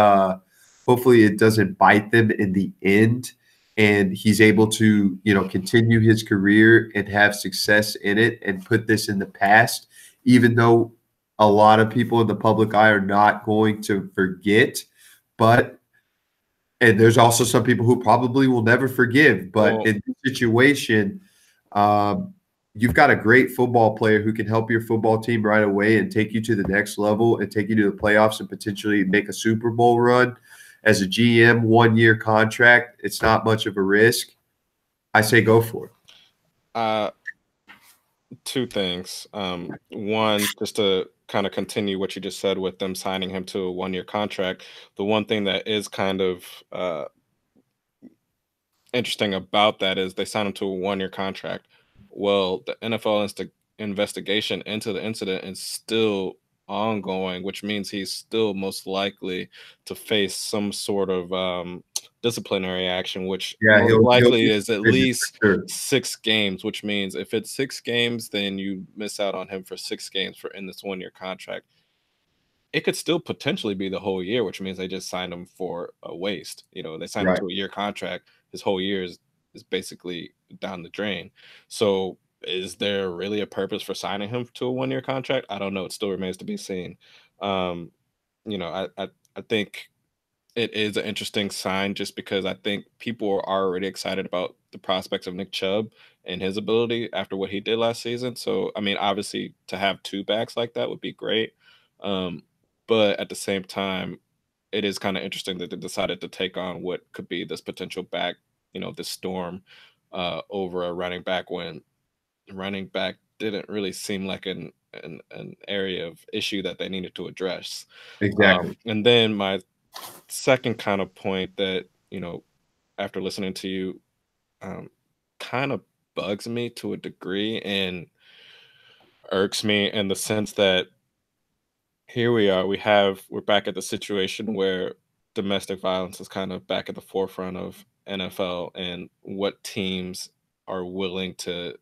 Hopefully it doesn't bite them in the end, and he's able to continue his career and have success in it and put this in the past. Even though a lot of people in the public eye are not going to forget, but and there's also some people who probably will never forgive. But Well, in this situation, um, you've got a great football player who can help your football team right away and take you to the next level and take you to the playoffs and potentially make a Super Bowl run. As a GM, 1 year contract, it's not much of a risk. I say go for it. uh, two things. One, just to kind of continue what you just said with them signing him to a 1 year contract. The one thing that is kind of interesting about that is they signed him to a 1 year contract. Well, the NFL investigation into the incident is still ongoing, which means he's still most likely to face some sort of disciplinary action, which Yeah, most he'll likely be is at suspended least for sure. 6 games, which means if it's 6 games, then you miss out on him for 6 games for in this 1 year contract. It could still potentially be the whole year, which means they just signed him for a waste. They signed him Right. to a year contract. His whole year is basically down the drain. So is there really a purpose for signing him to a 1 year contract? I don't know. It still remains to be seen. Um, I think it is an interesting sign just because I think people are already excited about the prospects of Nick Chubb and his ability after what he did last season. So, I mean, obviously, to have two backs like that would be great. Um, but at the same time, it is kind of interesting that they decided to take on what could be this potential back, this storm over a running back when running back didn't really seem like an area of issue that they needed to address. Exactly. And then my second kind of point that after listening to you um, kind of bugs me to a degree and irks me in the sense that here we are we're back at the situation where domestic violence is kind of back at the forefront of NFL and what teams are willing to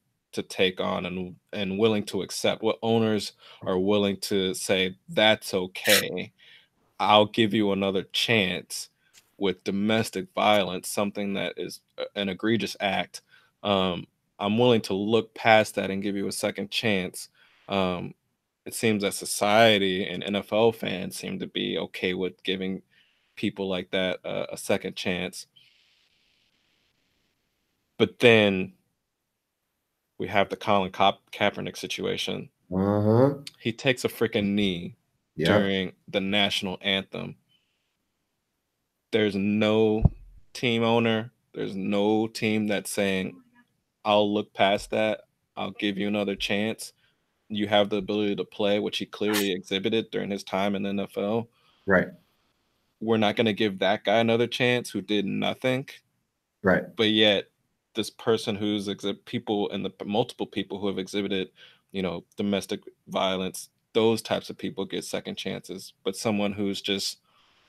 take on and willing to accept, what owners are willing to say that's okay. I'll give you another chance with domestic violence, something that is an egregious act. Um, I'm willing to look past that and give you a second chance. Um, it seems that society and NFL fans seem to be okay with giving people like that a second chance. But then we have the Kaepernick situation. Uh-huh. He takes a freaking knee Yep. during the national anthem. There's no team owner, there's no team that's saying, "I'll look past that. I'll give you another chance. You have the ability to play," which he clearly exhibited during his time in the NFL. Right. We're not gonna give that guy another chance who did nothing, Right. but yet this person who's people and the multiple people who have exhibited, domestic violence, those types of people get second chances. But someone who's just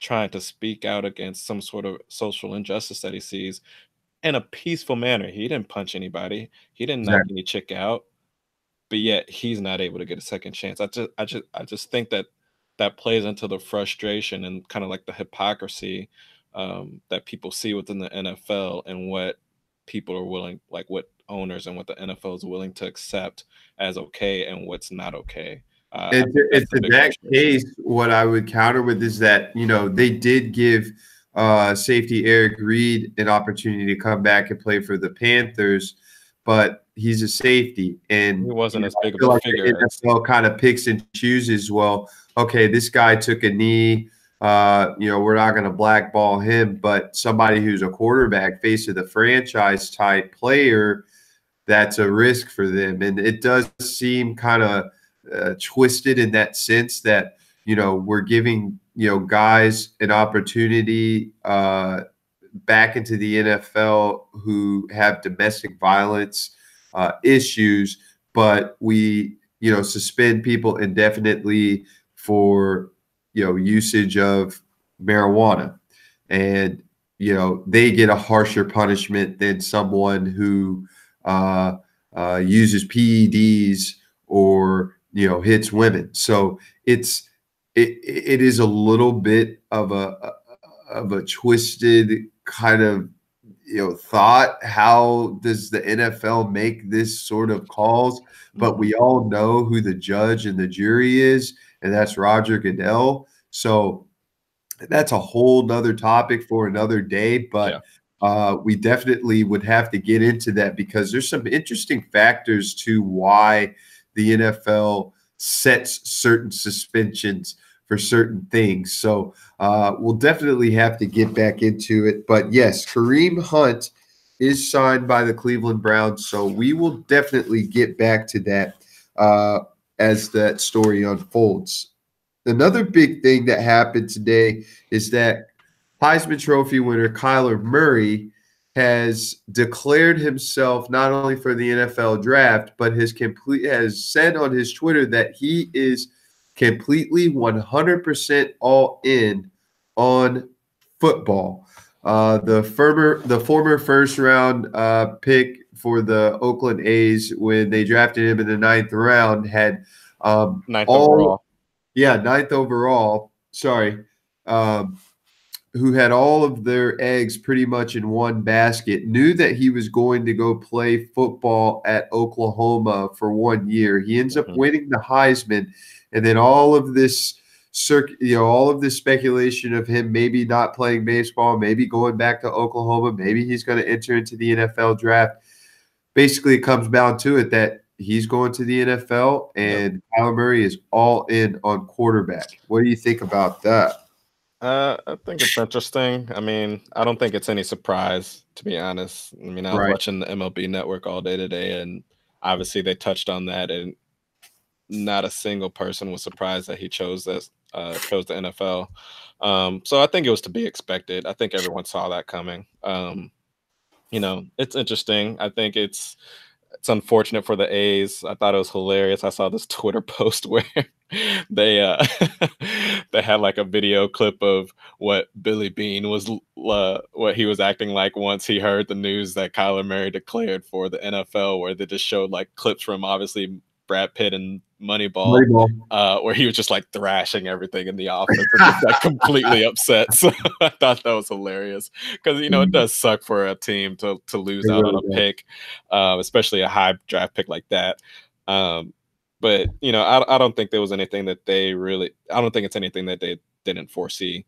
trying to speak out against some sort of social injustice that he sees in a peaceful manner. He didn't punch anybody. He didn't knock Exactly. any chick out, but yet he's not able to get a second chance. I just think that that plays into the frustration and kind of like the hypocrisy that people see within the NFL and what people are willing, like what owners and what the NFL is willing to accept as okay and what's not okay. It's in that case, what I would counter with is that, they did give safety Eric Reed an opportunity to come back and play for the Panthers, but he's a safety, and he wasn't as big of I feel a like figure. the NFL kind of picks and chooses. Well, okay, this guy took a knee. We're not going to blackball him, but somebody who's a quarterback, face of the franchise type player, that's a risk for them, and it does seem kind of twisted in that sense that we're giving guys an opportunity back into the NFL who have domestic violence issues, but we suspend people indefinitely for usage of marijuana, and they get a harsher punishment than someone who uses PEDs or hits women. So it is a little bit of a twisted kind of thought. How does the NFL make this sort of calls? But we all know who the judge and the jury is, and that's Roger Goodell. So that's a whole nother topic for another day. But we definitely would have to get into that because there's some interesting factors to why the NFL sets certain suspensions for certain things. So we'll definitely have to get back into it. But yes, Kareem Hunt is signed by the Cleveland Browns. So we will definitely get back to that as that story unfolds. Another big thing that happened today is that Heisman Trophy winner Kyler Murray has declared himself not only for the NFL draft, but has said on his Twitter that he is completely 100% all in on football. The former first round pick for the Oakland A's when they drafted him in the 9th round had ninth overall. Yeah, 9th overall. Sorry. Who had all of their eggs pretty much in one basket, knew that he was going to go play football at Oklahoma for 1 year. He ends up winning the Heisman, and then all of this speculation of him maybe not playing baseball, maybe going back to Oklahoma, maybe he's going to enter into the NFL draft. Basically, it comes down to it that he's going to the NFL, and Kyler Murray is all in on quarterback. What do you think about that? I think it's interesting. I mean, I don't think it's any surprise, to be honest. I mean, I was watching the MLB Network all day today, and obviously they touched on that, and not a single person was surprised that he chose the NFL. So I think it was to be expected. I think everyone saw that coming. It's interesting. I think it's unfortunate for the A's. I thought it was hilarious. I saw this Twitter post where they they had like a video clip of what Billy Beane was what he was acting like once he heard the news that Kyler Murray declared for the NFL, where they just showed like clips from obviously Brad Pitt and Moneyball. Where he was just like thrashing everything in the office and just like completely upset. So I thought that was hilarious because it does suck for a team to lose out on a pick, especially a high draft pick like that. But I don't think there was anything that I don't think it's anything that they didn't foresee.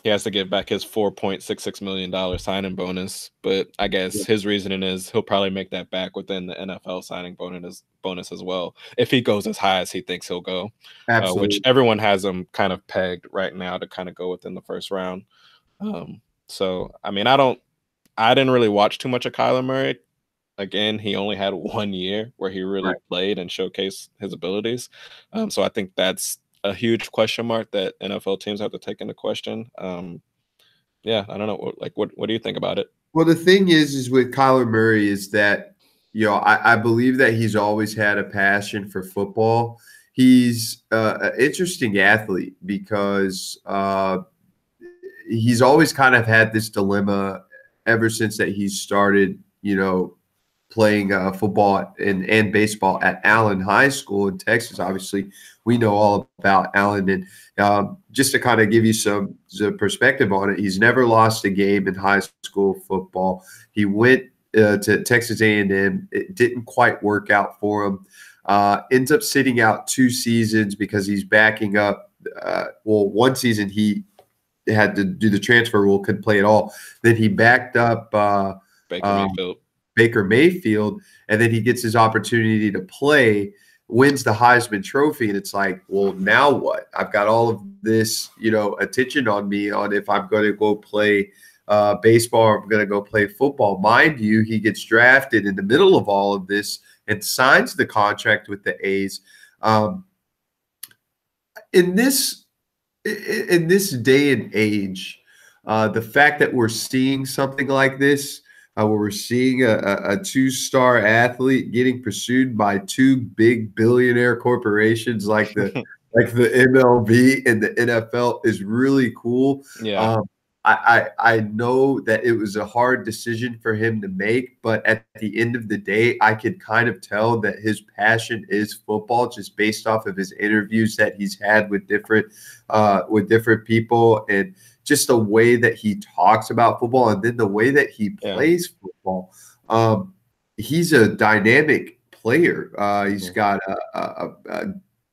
He has to give back his $4.66 million signing bonus, but I guess his reasoning is he'll probably make that back within the NFL signing bonus as well, if he goes as high as he thinks he'll go. Which everyone has him kind of pegged right now to kind of go within the first round. So I mean, I didn't really watch too much of Kyler Murray. Again, he only had 1 year where he really played and showcased his abilities. So I think that's a huge question mark that NFL teams have to take into question. I don't know. What do you think about it? Well, the thing is with Kyler Murray is that, I believe that he's always had a passion for football. He's an interesting athlete because he's always kind of had this dilemma ever since that he started, playing football and baseball at Allen High School in Texas. Obviously, we know all about Allen. And just to kind of give you some perspective on it, he's never lost a game in high school football. He went to Texas A&M. It didn't quite work out for him. ends up sitting out 2 seasons because he's backing up. One season he had to do the transfer rule, couldn't play at all. Then he backed up Baker Mayfield, and then he gets his opportunity to play, wins the Heisman Trophy, and it's like, well, now what? I've got all of this, attention on me on if I'm going to go play baseball or I'm going to go play football. Mind you, he gets drafted in the middle of all of this and signs the contract with the A's. In this day and age, the fact that we're seeing something like this, where we're seeing a 2-star athlete getting pursued by 2 big billionaire corporations like the MLB and the NFL is really cool. Yeah. I know that it was a hard decision for him to make, but at the end of the day, I could kind of tell that his passion is football, just based off of his interviews that he's had with different people, and just the way that he talks about football, and then the way that he plays football. He's a dynamic player. He's got a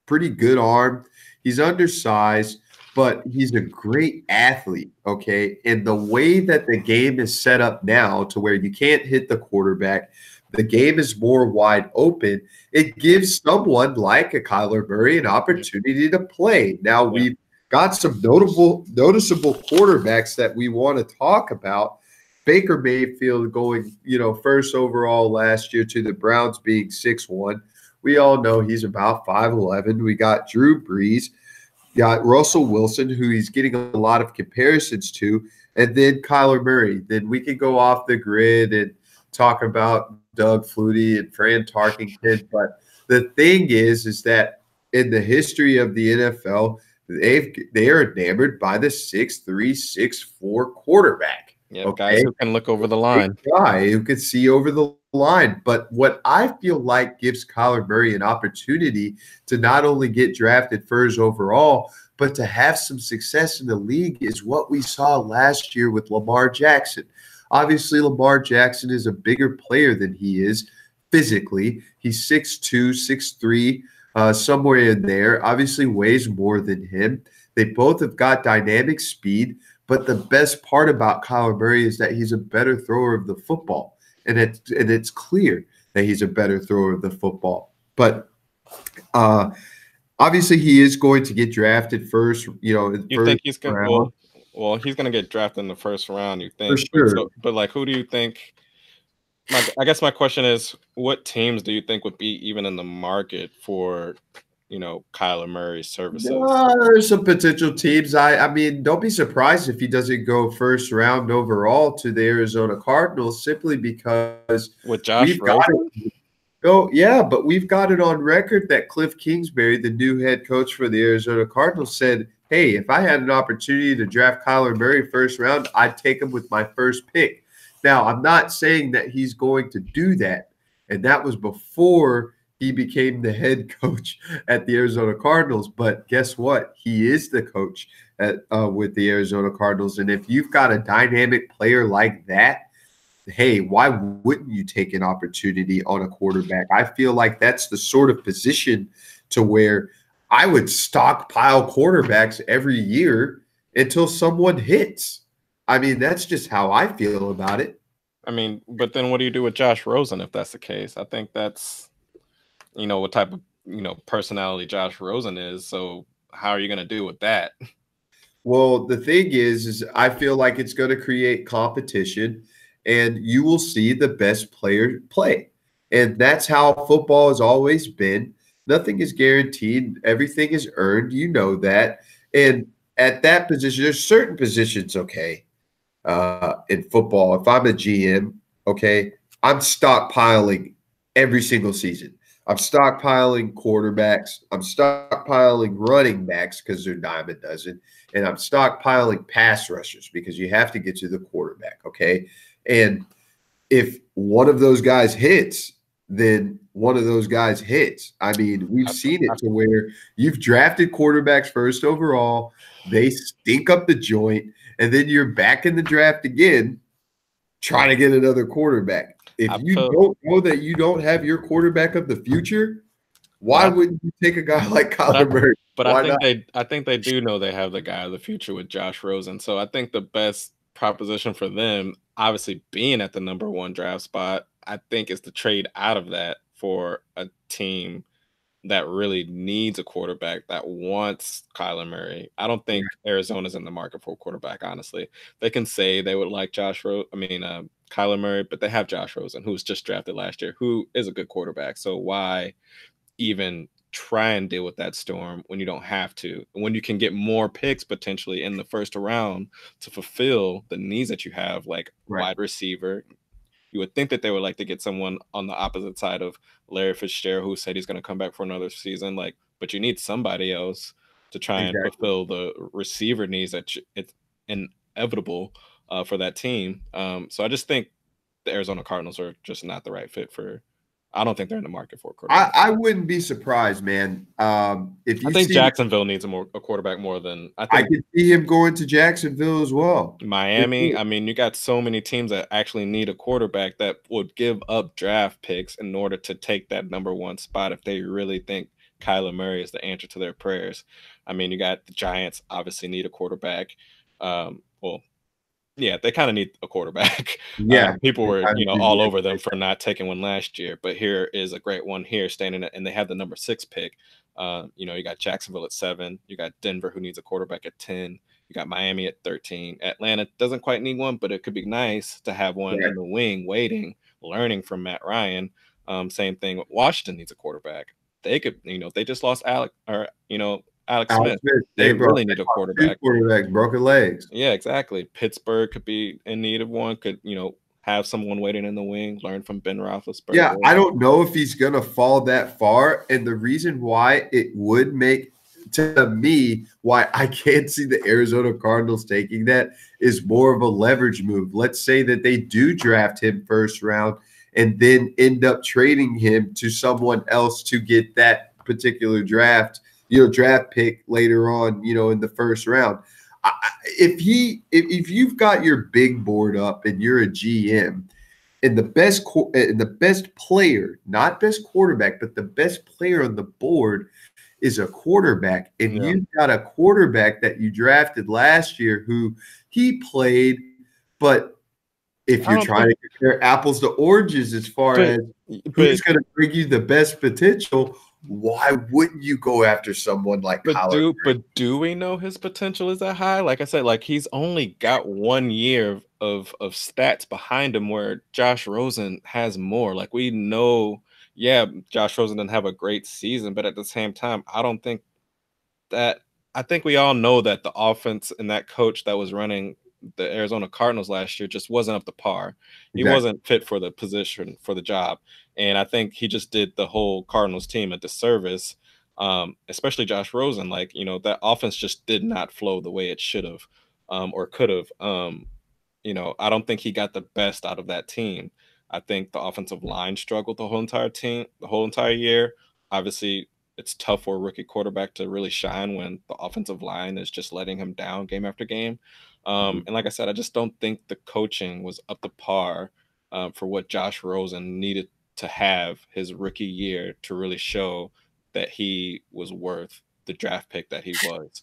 pretty good arm. He's undersized, but he's a great athlete, okay? And the way that the game is set up now, to where you can't hit the quarterback, the game is more wide open. It gives someone like a Kyler Murray an opportunity to play. Now, we've got some noticeable quarterbacks that we want to talk about. Baker Mayfield going, first overall last year to the Browns, being 6'1". We all know he's about 5'11". We got Drew Brees, got Russell Wilson, who he's getting a lot of comparisons to, and then Kyler Murray. Then we can go off the grid and talk about Doug Flutie and Fran Tarkenton. But the thing is that in the history of the NFL, they are enamored by the 6'3", 6'4" quarterback. Yeah, okay? Guys who can look over the line. A guy who can see over the line. But what I feel like gives Kyler Murray an opportunity to not only get drafted first overall, but to have some success in the league is what we saw last year with Lamar Jackson. Obviously, Lamar Jackson is a bigger player than he is physically. He's 6'2", 6'3", somewhere in there. Obviously weighs more than him. They both have got dynamic speed, but the best part about Kyler Murray is that he's a better thrower of the football. And it's clear that he's a better thrower of the football. But obviously he is going to get drafted first. You think he's going to – well, he's going to get drafted in the first round, you think. For sure. But who do you think – I guess my question is, what teams do you think would be even in the market for – Kyler Murray's services? There's some potential teams. I mean, don't be surprised if he doesn't go first round overall to the Arizona Cardinals, simply because with Josh Rosen. But we've got it on record that Cliff Kingsbury, the new head coach for the Arizona Cardinals, said, hey, if I had an opportunity to draft Kyler Murray first round, I'd take him with my first pick. Now, I'm not saying that he's going to do that, and that was before he became the head coach at the Arizona Cardinals. But guess what? He is the coach with the Arizona Cardinals. And if you've got a dynamic player like that, hey, why wouldn't you take an opportunity on a quarterback? I feel like that's the sort of position to where I would stockpile quarterbacks every year until someone hits. I mean, that's just how I feel about it. I mean, but then what do you do with Josh Rosen if that's the case? I think that's – what type of, personality Josh Rosen is. So how are you going to do with that? Well, the thing is I feel like it's going to create competition, and you will see the best player play. And that's how football has always been. Nothing is guaranteed. Everything is earned. You know that. And at that position, there's certain positions, okay, in football. If I'm a GM, okay, I'm stockpiling every single season. I'm stockpiling quarterbacks. I'm stockpiling running backs because they're dime a dozen. And I'm stockpiling pass rushers because you have to get to the quarterback, okay? And if one of those guys hits, then one of those guys hits. I mean, we've seen it to where you've drafted quarterbacks first overall. They stink up the joint. And then you're back in the draft again trying to get another quarterback. If you don't know that you don't have your quarterback of the future, Why wouldn't you take a guy like Kyler Murray? But Why not? I think they do know they have the guy of the future with Josh Rosen. So I think the best proposition for them, obviously being at the number one draft spot, I think is to trade out of that for a team that really needs a quarterback that wants Kyler Murray. I don't think Arizona's in the market for a quarterback, honestly. They can say they would like Kyler Murray, but they have Josh Rosen, who was just drafted last year, who is a good quarterback. So why even try and deal with that storm when you don't have to, when you can get more picks potentially in the first round to fulfill the needs that you have, like wide receiver. You would think that they would like to get someone on the opposite side of Larry Fitzgerald, who said he's going to come back for another season. Like, but you need somebody else to try and fulfill the receiver needs that it's inevitable for that team. So I just think the Arizona Cardinals are just not the right fit for. I don't think they're in the market for a quarterback. I wouldn't be surprised, man. If you I think Jacksonville needs a quarterback more than I could see him going to Jacksonville as well. Miami. I mean, you got so many teams that actually need a quarterback that would give up draft picks in order to take that number one spot if they really think Kyler Murray is the answer to their prayers. I mean, you got the Giants obviously need a quarterback. Well, yeah, they kind of need a quarterback. Yeah, people were all over them for not taking one last year, but here is a great one here, standing and they have the number 6 pick. You got Jacksonville at 7, you got Denver who needs a quarterback at 10, you got Miami at 13. Atlanta doesn't quite need one, but it could be nice to have one in the wing, waiting, learning from Matt Ryan. Same thing. Washington needs a quarterback. They could, they just lost Alex Smith. They really need a quarterback. Broken legs. Yeah, exactly. Pittsburgh could be in need of one. Could have someone waiting in the wing, learn from Ben Roethlisberger. Yeah, I don't know if he's gonna fall that far, and the reason why it would make to me why I can't see the Arizona Cardinals taking that is more of a leverage move. Let's say that they do draft him first round and then end up trading him to someone else to get that particular draft pick later on, in the first round. If you've got your big board up and you're a GM and the best player, not best quarterback, but the best player on the board is a quarterback, and you've got a quarterback that you drafted last year who he played, but if you're trying to compare apples to oranges as far as who's going to bring you the best potential, why wouldn't you go after someone like Kyler? But do we know his potential is that high? Like I said, like he's only got 1 year of stats behind him where Josh Rosen has more. Like we know, Josh Rosen didn't have a great season, but at the same time, I think we all know that the offense and that coach that was running the Arizona Cardinals last year just wasn't up to par. He wasn't fit for the position, for the job. And I think he just did the whole Cardinals team a disservice, especially Josh Rosen. Like, that offense just did not flow the way it should have or could have. I don't think he got the best out of that team. I think the offensive line struggled the whole entire year. Obviously, it's tough for a rookie quarterback to really shine when the offensive line is just letting him down game after game. And like I said, I just don't think the coaching was up to par for what Josh Rosen needed to have his rookie year to really show that he was worth the draft pick that he was.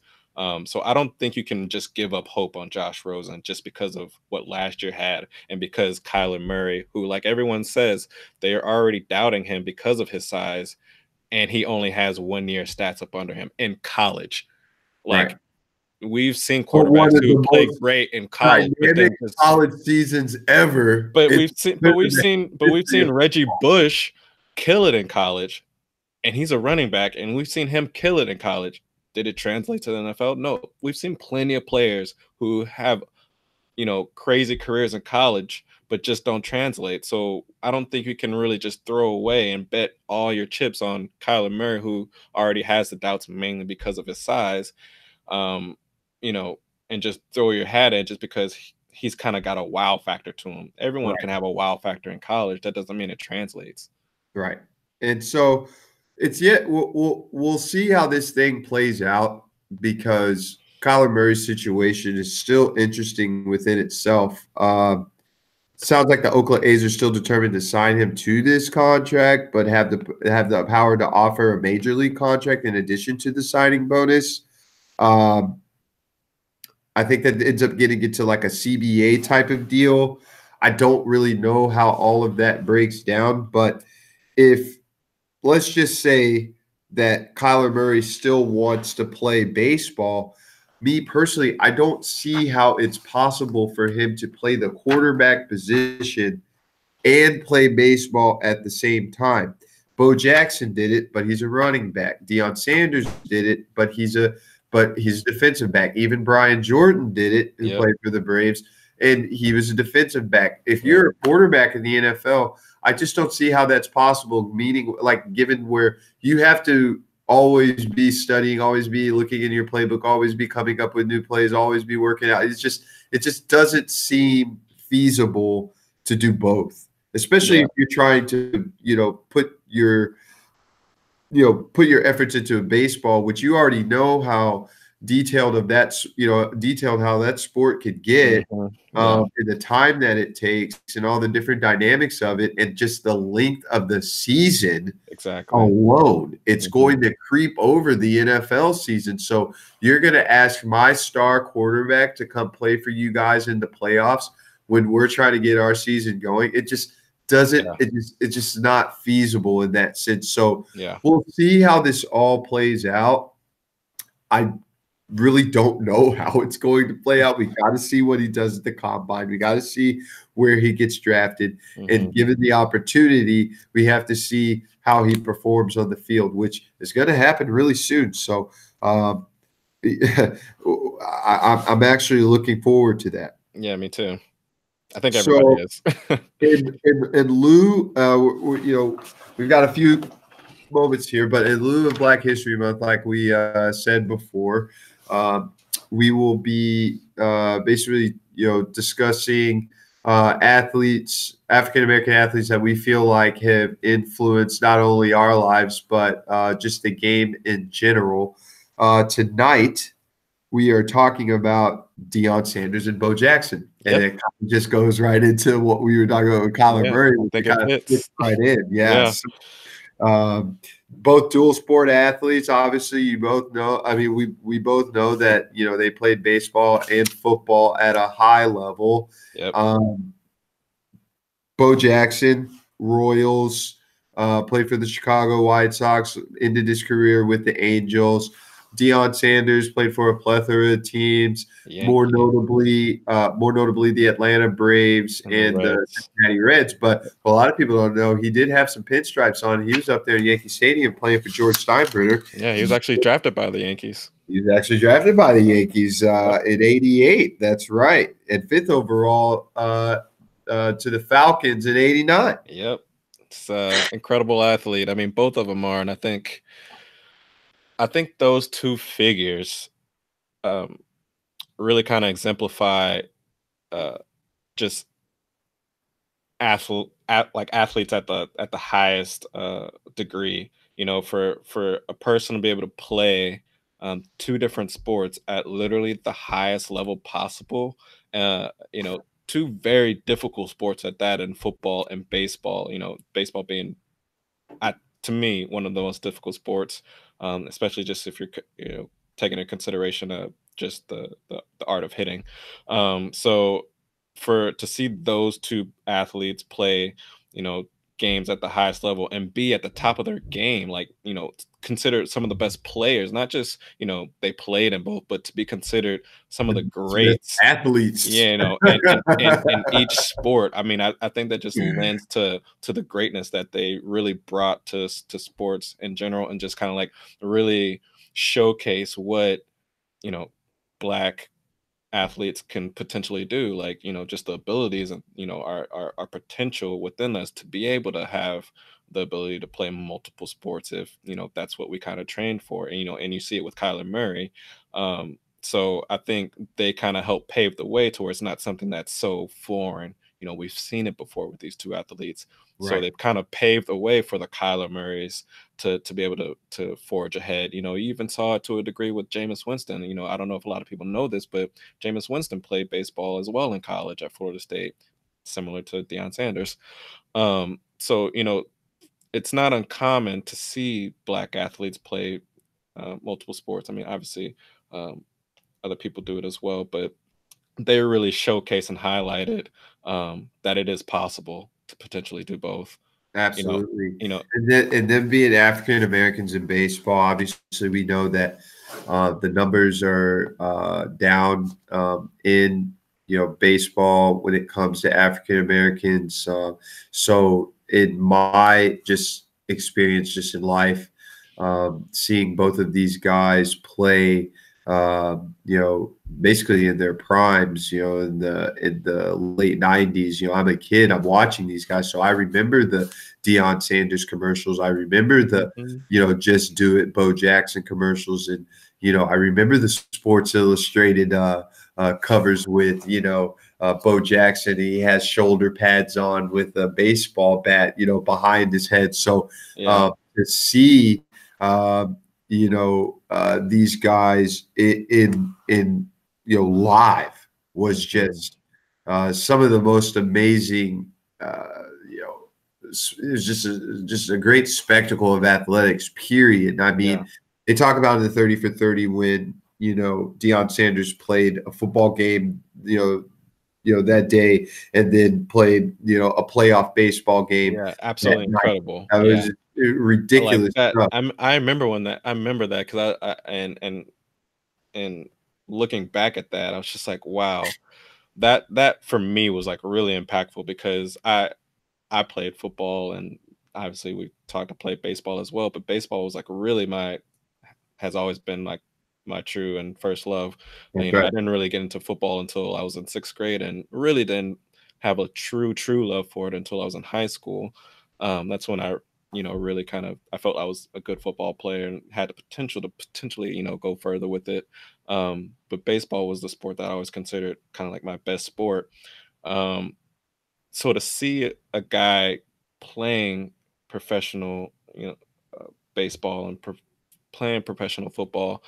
So I don't think you can just give up hope on Josh Rosen just because of what last year had and because Kyler Murray, who, like everyone says, they are already doubting him because of his size, and he only has 1 year stats up under him in college. Like we've seen quarterbacks who play great in college, college seasons ever. But we've seen Reggie Bush kill it in college, and he's a running back, and we've seen him kill it in college. Did it translate to the NFL? No. We've seen plenty of players who have, crazy careers in college, but just don't translate. So I don't think you can really just throw away and bet all your chips on Kyler Murray, who already has the doubts mainly because of his size, and just throw your hat in just because he's kind of got a wow factor to him. Everyone can have a wow factor in college. That doesn't mean it translates. Right. And so we'll see how this thing plays out because Kyler Murray's situation is still interesting within itself. sounds like the Oakland A's are still determined to sign him to this contract, but have the power to offer a major league contract in addition to the signing bonus. Um, I think that ends up getting into like a CBA type of deal. I don't really know how all of that breaks down, but if let's just say that Kyler Murray still wants to play baseball, me personally, I don't see how it's possible for him to play the quarterback position and play baseball at the same time. Bo Jackson did it, but he's a running back. Deion Sanders did it, but he's a defensive back. Even Brian Jordan did it, who played for the Braves, and he was a defensive back. If you're a quarterback in the NFL, I just don't see how that's possible. Meaning, like, given where you have to always be studying, always be looking in your playbook, always be coming up with new plays, always be working out. It just doesn't seem feasible to do both, especially if you're trying to, put your efforts into baseball, which you already know how detailed how that sport could get, and the time that it takes and all the different dynamics of it, and just the length of the season alone. It's going to creep over the NFL season. So you're going to ask my star quarterback to come play for you guys in the playoffs when we're trying to get our season going. It just doesn't it's just not feasible in that sense. So we'll see how this all plays out. I really don't know how it's going to play out. We got to see what he does at the combine. We got to see where he gets drafted. And given the opportunity, we have to see how he performs on the field, which is going to happen really soon. So I'm actually looking forward to that. Yeah, me too. I think everybody is. in lieu, we've got a few moments here, but in lieu of Black History Month, like we said before, we will be basically, discussing athletes, African American athletes that we feel like have influenced not only our lives but just the game in general. Tonight, we are talking about Deion Sanders and Bo Jackson. And it just goes right into what we were talking about with Kyler Murray. I think it fits right in. Yes. Both dual sport athletes. Obviously, you both know. I mean, we both know that they played baseball and football at a high level. Bo Jackson, Royals, played for the Chicago White Sox, ended his career with the Angels. Deion Sanders played for a plethora of teams, more notably the Atlanta Braves and the Cincinnati Reds. But a lot of people don't know he did have some pinstripes on. He was up there in Yankee Stadium playing for George Steinbrenner. Yeah, he was actually drafted by the Yankees. He was actually drafted by the Yankees in '88. That's right, and 5th overall to the Falcons in '89. Yep, it's an incredible athlete. I mean, both of them are, and I think those two figures really kind of exemplify just athletes at the highest degree. For a person to be able to play two different sports at literally the highest level possible. Two very difficult sports at that, in football and baseball. Baseball being, to me, one of the most difficult sports. Especially just if you're taking into consideration of just the art of hitting. So to see those two athletes play, games at the highest level and be at the top of their game, like, considered some of the best players, not just, they played in both, but to be considered some of the greats athletes, in each sport. I mean, I think that just lends to the greatness that they really brought to sports in general, and just kind of like really showcase what, Black athletes can potentially do, like, just the abilities and, our potential within us to be able to have the ability to play multiple sports if, that's what we kind of trained for. And, and you see it with Kyler Murray. So I think they kind of help pave the way towards not something that's so foreign. We've seen it before with these two athletes. Right. So they've kind of paved the way for the Kyler Murrays to be able to forge ahead. You even saw it to a degree with Jameis Winston. I don't know if a lot of people know this, but Jameis Winston played baseball as well in college at Florida State. similar to Deion Sanders. So it's not uncommon to see black athletes play multiple sports. I mean, obviously, um, other people do it as well, but they really showcase and highlighted that it is possible to potentially do both. You know, Absolutely. you know, And then being African Americans in baseball, obviously we know that the numbers are down in baseball when it comes to African Americans. So in my just experience, just in life, seeing both of these guys play, basically in their primes, in the late '90s. I'm a kid. I'm watching these guys, so I remember the Deion Sanders commercials. I remember the, mhm, Just Do It, Bo Jackson commercials. And, I remember the Sports Illustrated covers with, Bo Jackson. He has shoulder pads on with a baseball bat, behind his head. So yeah, to see, these guys in live was mhm, just some of the most amazing, you know, it was just a great spectacle of athletics, period. I yeah, mean, they talk about the 30 for 30 when, Deion Sanders played a football game, that day, and then played, a playoff baseball game yeah, that absolutely night. incredible. That Yeah. was Like ridiculous that, stuff. I remember when that I remember that because and looking back at that, I was just like, wow, that for me was like really impactful because I played football and obviously we talked to play baseball as well, but baseball was like really has always been like my true and first love. That's I right. didn't really get into football until I was in sixth grade and really didn't have a true love for it until I was in high school. That's when I, really kind of I felt I was a good football player and had the potential to potentially, go further with it. But baseball was the sport that I always considered kind of like my best sport. Um, so to see a guy playing professional, baseball and playing professional football,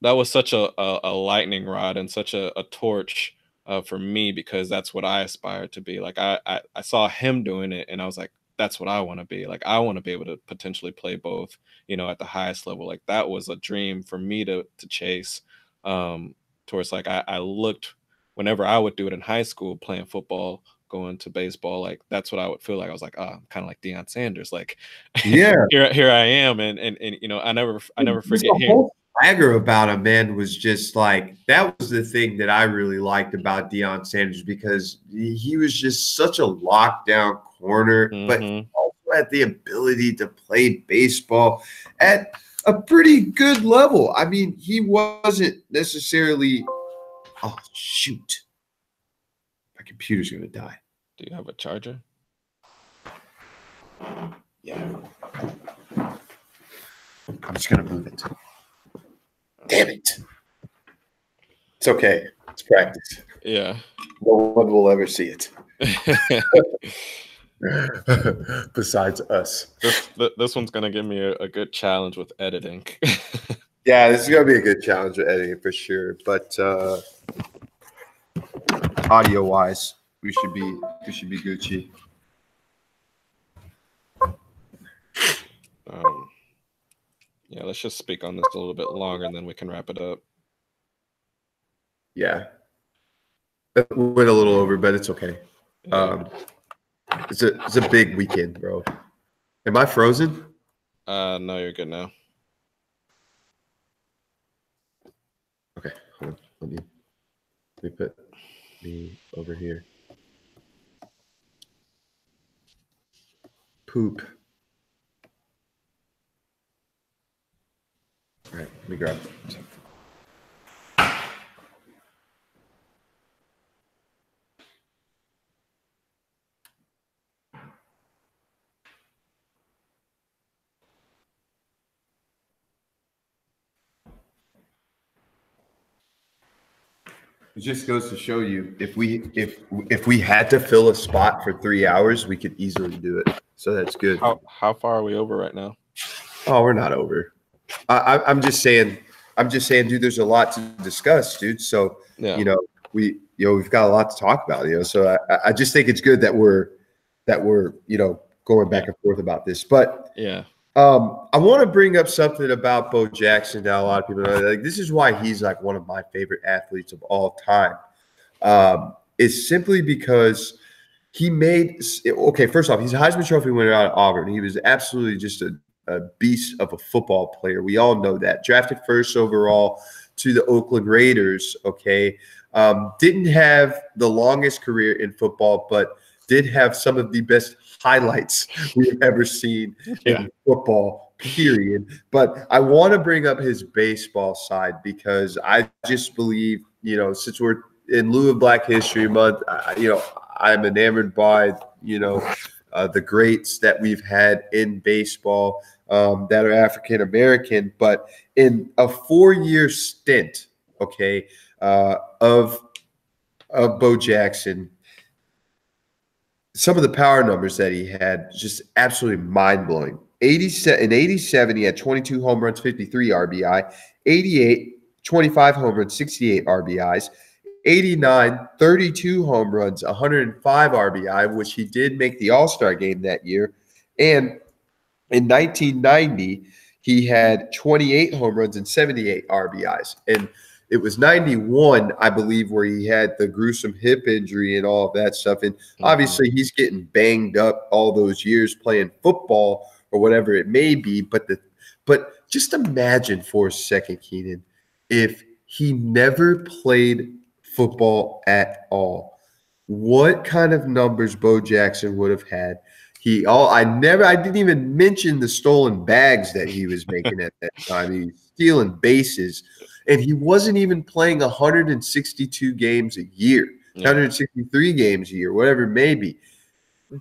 that was such a lightning rod and such a torch for me because that's what I aspired to be. Like I saw him doing it and I was like, that's what I want to be. Like I want to be able to potentially play both, at the highest level. Like that was a dream for me to chase. Towards like I looked whenever I would do it in high school, playing football, going to baseball, like that's what I would feel like. I was like, oh, I'm kind of like Deion Sanders. Like Yeah. here I am, and I never Just forget the hearing. whole swagger about him, man, was just like that was the thing that I really liked about Deion Sanders because he was just such a lockdown corner, but Mhm. also had the ability to play baseball at a pretty good level. I mean, he wasn't necessarily. Oh shoot, my computer's gonna die. Do you have a charger? Yeah, I'm just gonna move it. Damn it! It's okay. It's practice. Yeah. No one will ever see it. Besides us. This one's gonna give me a good challenge with editing. Yeah, this is gonna be a good challenge with editing for sure. But audio wise, we should be Gucci. Yeah, let's just speak on this a little bit longer and then we can wrap it up. Yeah. It went a little over, but it's okay. Yeah. It's a big weekend, bro. Am I frozen? No, you're good now. Okay, hold on. Let me put me over here. Poop. All right, let me grab it. It just goes to show you if we had to fill a spot for 3 hours, we could easily do it. So that's good. How far are we over right now? Oh, we're not over. I'm just saying, dude, there's a lot to discuss, dude. So, Yeah. we we've got a lot to talk about. So I just think it's good that we're going back and forth about this. But Yeah. I want to bring up something about Bo Jackson that a lot of people know. Like, this is why he's like one of my favorite athletes of all time. Is simply because he made first off, he's a Heisman Trophy winner out of Auburn. He was absolutely just a beast of a football player. We all know that. Drafted first overall to the Oakland Raiders. Okay. Didn't have the longest career in football, but did have some of the best highlights we've ever seen in football, period. But I want to bring up his baseball side because I just believe, since we're in lieu of Black History Month, I'm enamored by, the greats that we've had in baseball that are African American. But in a 4-year stint, of Bo Jackson, some of the power numbers that he had just absolutely mind-blowing. In 87, he had 22 home runs, 53 RBI. 88, 25 home runs, 68 RBIs. 89, 32 home runs, 105 RBI, which he did make the All-Star game that year. And in 1990, he had 28 home runs and 78 RBIs. And it was 91, I believe, where he had the gruesome hip injury and all of that stuff. And obviously he's getting banged up all those years playing football or whatever it may be. But just imagine for a second, Keenan, if he never played football at all, what kind of numbers Bo Jackson would have had. I didn't even mention the stolen bags that he was making at that time. He was stealing bases, and he wasn't even playing 162 games a year, 163 games a year, whatever it may be.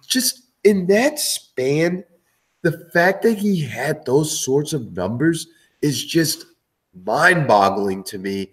Just in that span, the fact that he had those sorts of numbers is just mind-boggling to me.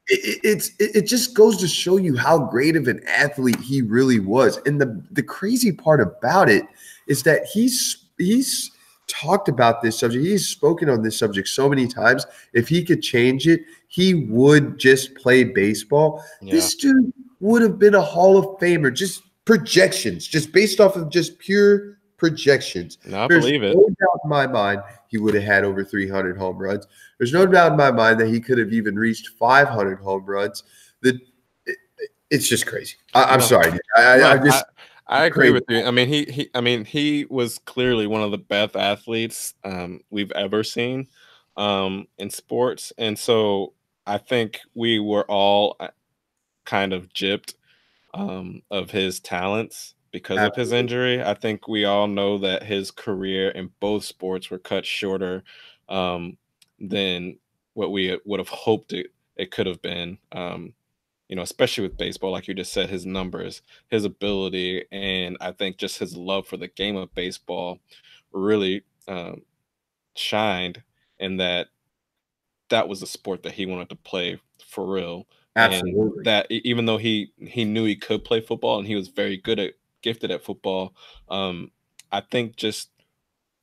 It just goes to show you how great of an athlete he really was. And the crazy part about it is that he's talked about this subject. He's spoken on this subject so many times. If he could change it, he would just play baseball. Yeah. This dude would have been a Hall of Famer. Just projections, just based off of just pure projections. No, I believe it. No doubt in my mind he would have had over 300 home runs. There's no doubt in my mind that he could have even reached 500 home runs. It's just crazy. I'm sorry. I agree with you. I mean, he was clearly one of the best athletes we've ever seen in sports, and so I think we were all kind of gypped of his talents because of his injury. I think we all know that his career in both sports were cut shorter than what we would have hoped it could have been. Especially with baseball, like you just said, his numbers, his ability, and I think just his love for the game of baseball really shined in that was a sport that he wanted to play for real. Absolutely. And that even though he knew he could play football and he was very gifted at football, I think just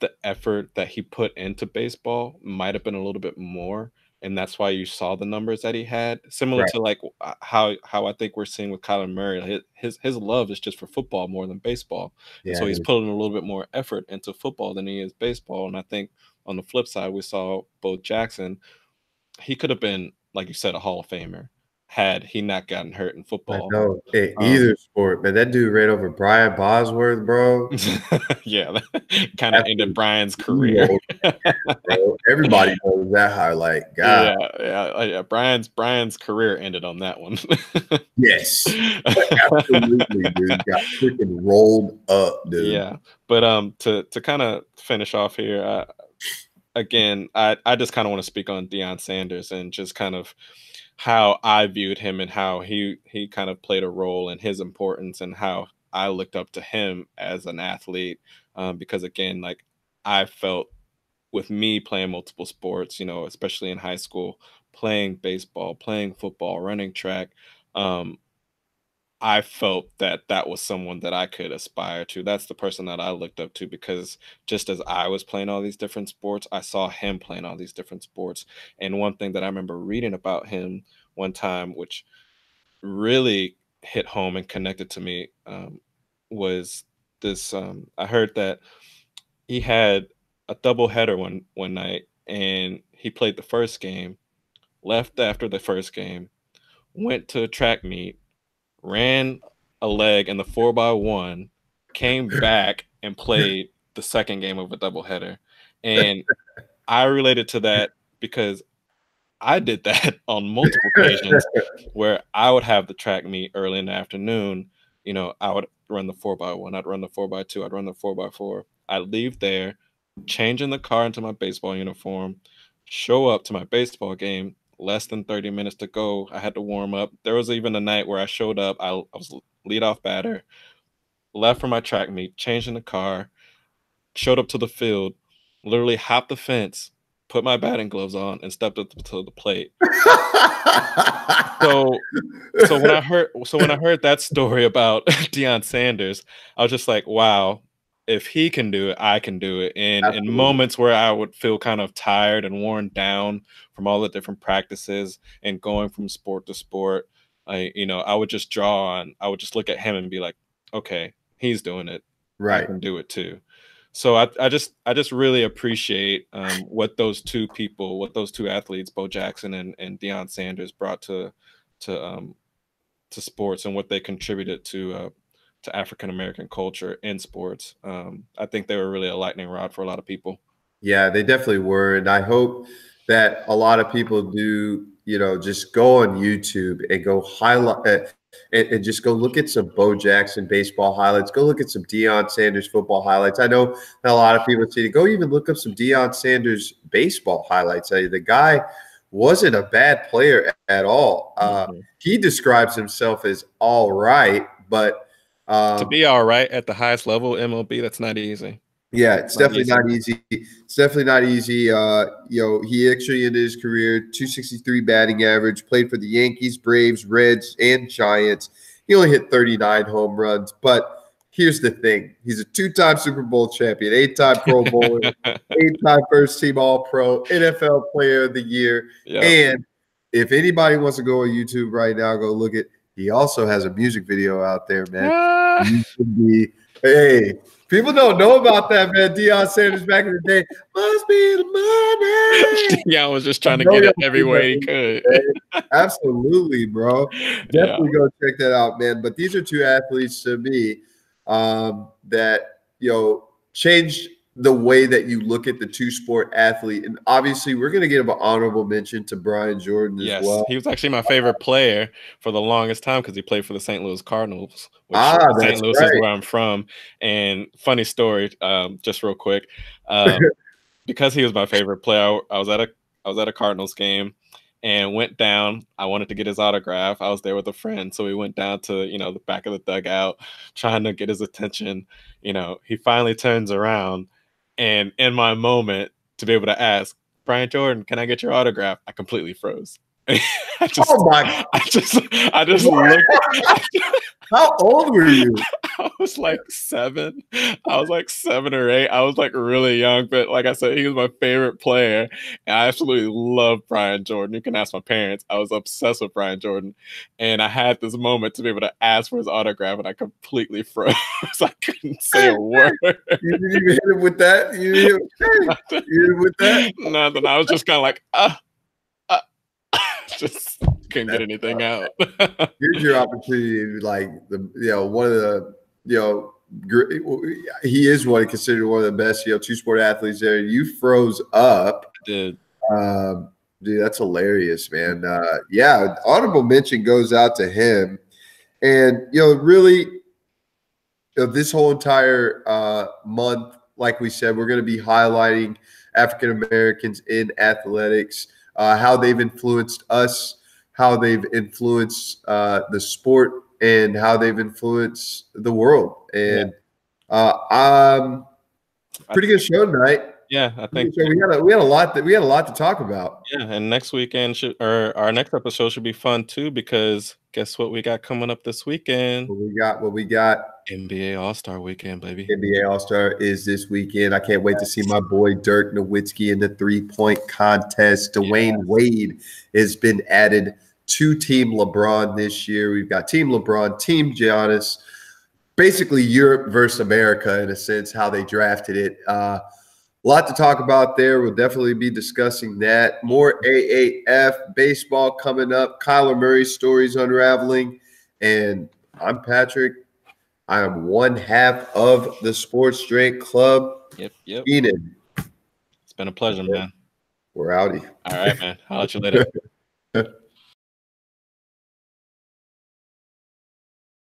the effort that he put into baseball might have been a little bit more. And that's why you saw the numbers that he had, similar to like how I think we're seeing with Kyler Murray. His love is just for football more than baseball. Yeah, and so he's putting a little bit more effort into football than he is baseball. And I think on the flip side, we saw Bo Jackson. He could have been, like you said, a Hall of Famer had he not gotten hurt in football. I know. Either sport, man. That dude ran over Brian Bosworth, bro. Yeah, kind of ended Brian's career. Bro. Everybody knows that highlight. God. Yeah. Brian's career ended on that one. Yes, absolutely, dude. Got freaking rolled up, dude. Yeah, but to kind of finish off here, again, I just kind of want to speak on Deion Sanders and just kind of how I viewed him and how he kind of played a role in his importance and how I looked up to him as an athlete. Because again, like I felt with me playing multiple sports, especially in high school, playing baseball, playing football, running track, I felt that was someone that I could aspire to. That's the person that I looked up to because just as I was playing all these different sports, I saw him playing all these different sports. And one thing that I remember reading about him one time, which really hit home and connected to me was this. I heard that he had a double header one night, and he played the first game, left after the first game, went to a track meet, ran a leg in the 4x1, came back and played the second game of a doubleheader. And I related to that because I did that on multiple occasions where I would have the track meet early in the afternoon. You know, I would run the 4x1, I'd run the 4x2, I'd run the 4x4. I'd leave there, change in the car into my baseball uniform, show up to my baseball game, less than 30 minutes to go. I had to warm up. There was even a night where I showed up, I was leadoff batter, left for my track meet, changed in the car, showed up to the field, literally hopped the fence, put my batting gloves on, and stepped up to the plate. So when I heard that story about Deion Sanders, I was just like, wow, if he can do it, I can do it. And in moments where I would feel kind of tired and worn down from all the different practices and going from sport to sport, I would just I would just look at him and be like, okay, he's doing it. Right. I can do it too. So I just really appreciate what those two athletes, Bo Jackson and Deion Sanders, brought to sports and what they contributed to African American culture in sports. I think they were really a lightning rod for a lot of people. Yeah, they definitely were, and I hope that a lot of people do, just go on YouTube and go highlight and just go look at some Bo Jackson baseball highlights. Go look at some Deion Sanders football highlights. I know a lot of people say, go even look up some Deion Sanders baseball highlights. The guy wasn't a bad player at all. He describes himself as all right, but to be all right at the highest level, MLB, that's not easy. Yeah, it's definitely not easy. It's definitely not easy. He actually ended his career 263 batting average, played for the Yankees, Braves, Reds, and Giants. He only hit 39 home runs, but here's the thing. He's a two-time Super Bowl champion, 8-time Pro Bowler, 8-time first-team All-Pro, NFL Player of the Year. Yep. And if anybody wants to go on YouTube right now, go look at – he also has a music video out there, man. You should be – hey – people don't know about that, man. Deion Sanders back in the day, must be the money. Yeah, I was just trying to get it every way he could. Absolutely, bro. Definitely go check that out, man. But these are two athletes to me that, changed the way that you look at the two-sport athlete. And obviously, we're going to give an honorable mention to Brian Jordan as well. He was actually my favorite player for the longest time because he played for the St. Louis Cardinals, which St. Louis is where I'm from. And funny story, just real quick, because he was my favorite player, I was at a Cardinals game and went down. I wanted to get his autograph. I was there with a friend, so we went down to the back of the dugout, trying to get his attention. He finally turns around. And in my moment, to be able to ask, Brian Jordan, can I get your autograph? I completely froze. I just looked. How old were you? I was like 7. I was like 7 or 8. I was like really young, but like I said, he was my favorite player. And I absolutely love Brian Jordan. You can ask my parents. I was obsessed with Brian Jordan. And I had this moment to be able to ask for his autograph, and I completely froze. I couldn't say a word. You didn't even hit him with that? You hit him with that? Nothing. I was just kind of like, just couldn't get anything out. Here's your opportunity, like one of the he is considered one of the best two-sport athletes there. You froze up. I did. Dude, that's hilarious, man. Honorable mention goes out to him, and really, this whole entire month, like we said, we're going to be highlighting African Americans in athletics. How they've influenced us, how they've influenced the sport, and how they've influenced the world. And pretty good show tonight. Yeah, I think so. We had a lot to talk about. Yeah, and next weekend our next episode should be fun too, because guess what we got coming up this weekend? What we got? NBA All-Star Weekend, baby. NBA All-Star is this weekend. I can't wait to see my boy Dirk Nowitzki in the 3-point contest. Dwayne Wade has been added to Team LeBron this year. We've got Team LeBron, Team Giannis, basically Europe versus America in a sense, how they drafted it. A lot to talk about there. We'll definitely be discussing that. More AAF baseball coming up. Kyler Murray stories unraveling. And I'm Patrick. I am one half of the Sports Drink Club. Yep. Keenan. It's been a pleasure, man. We're outie. All right, man. I'll let you later.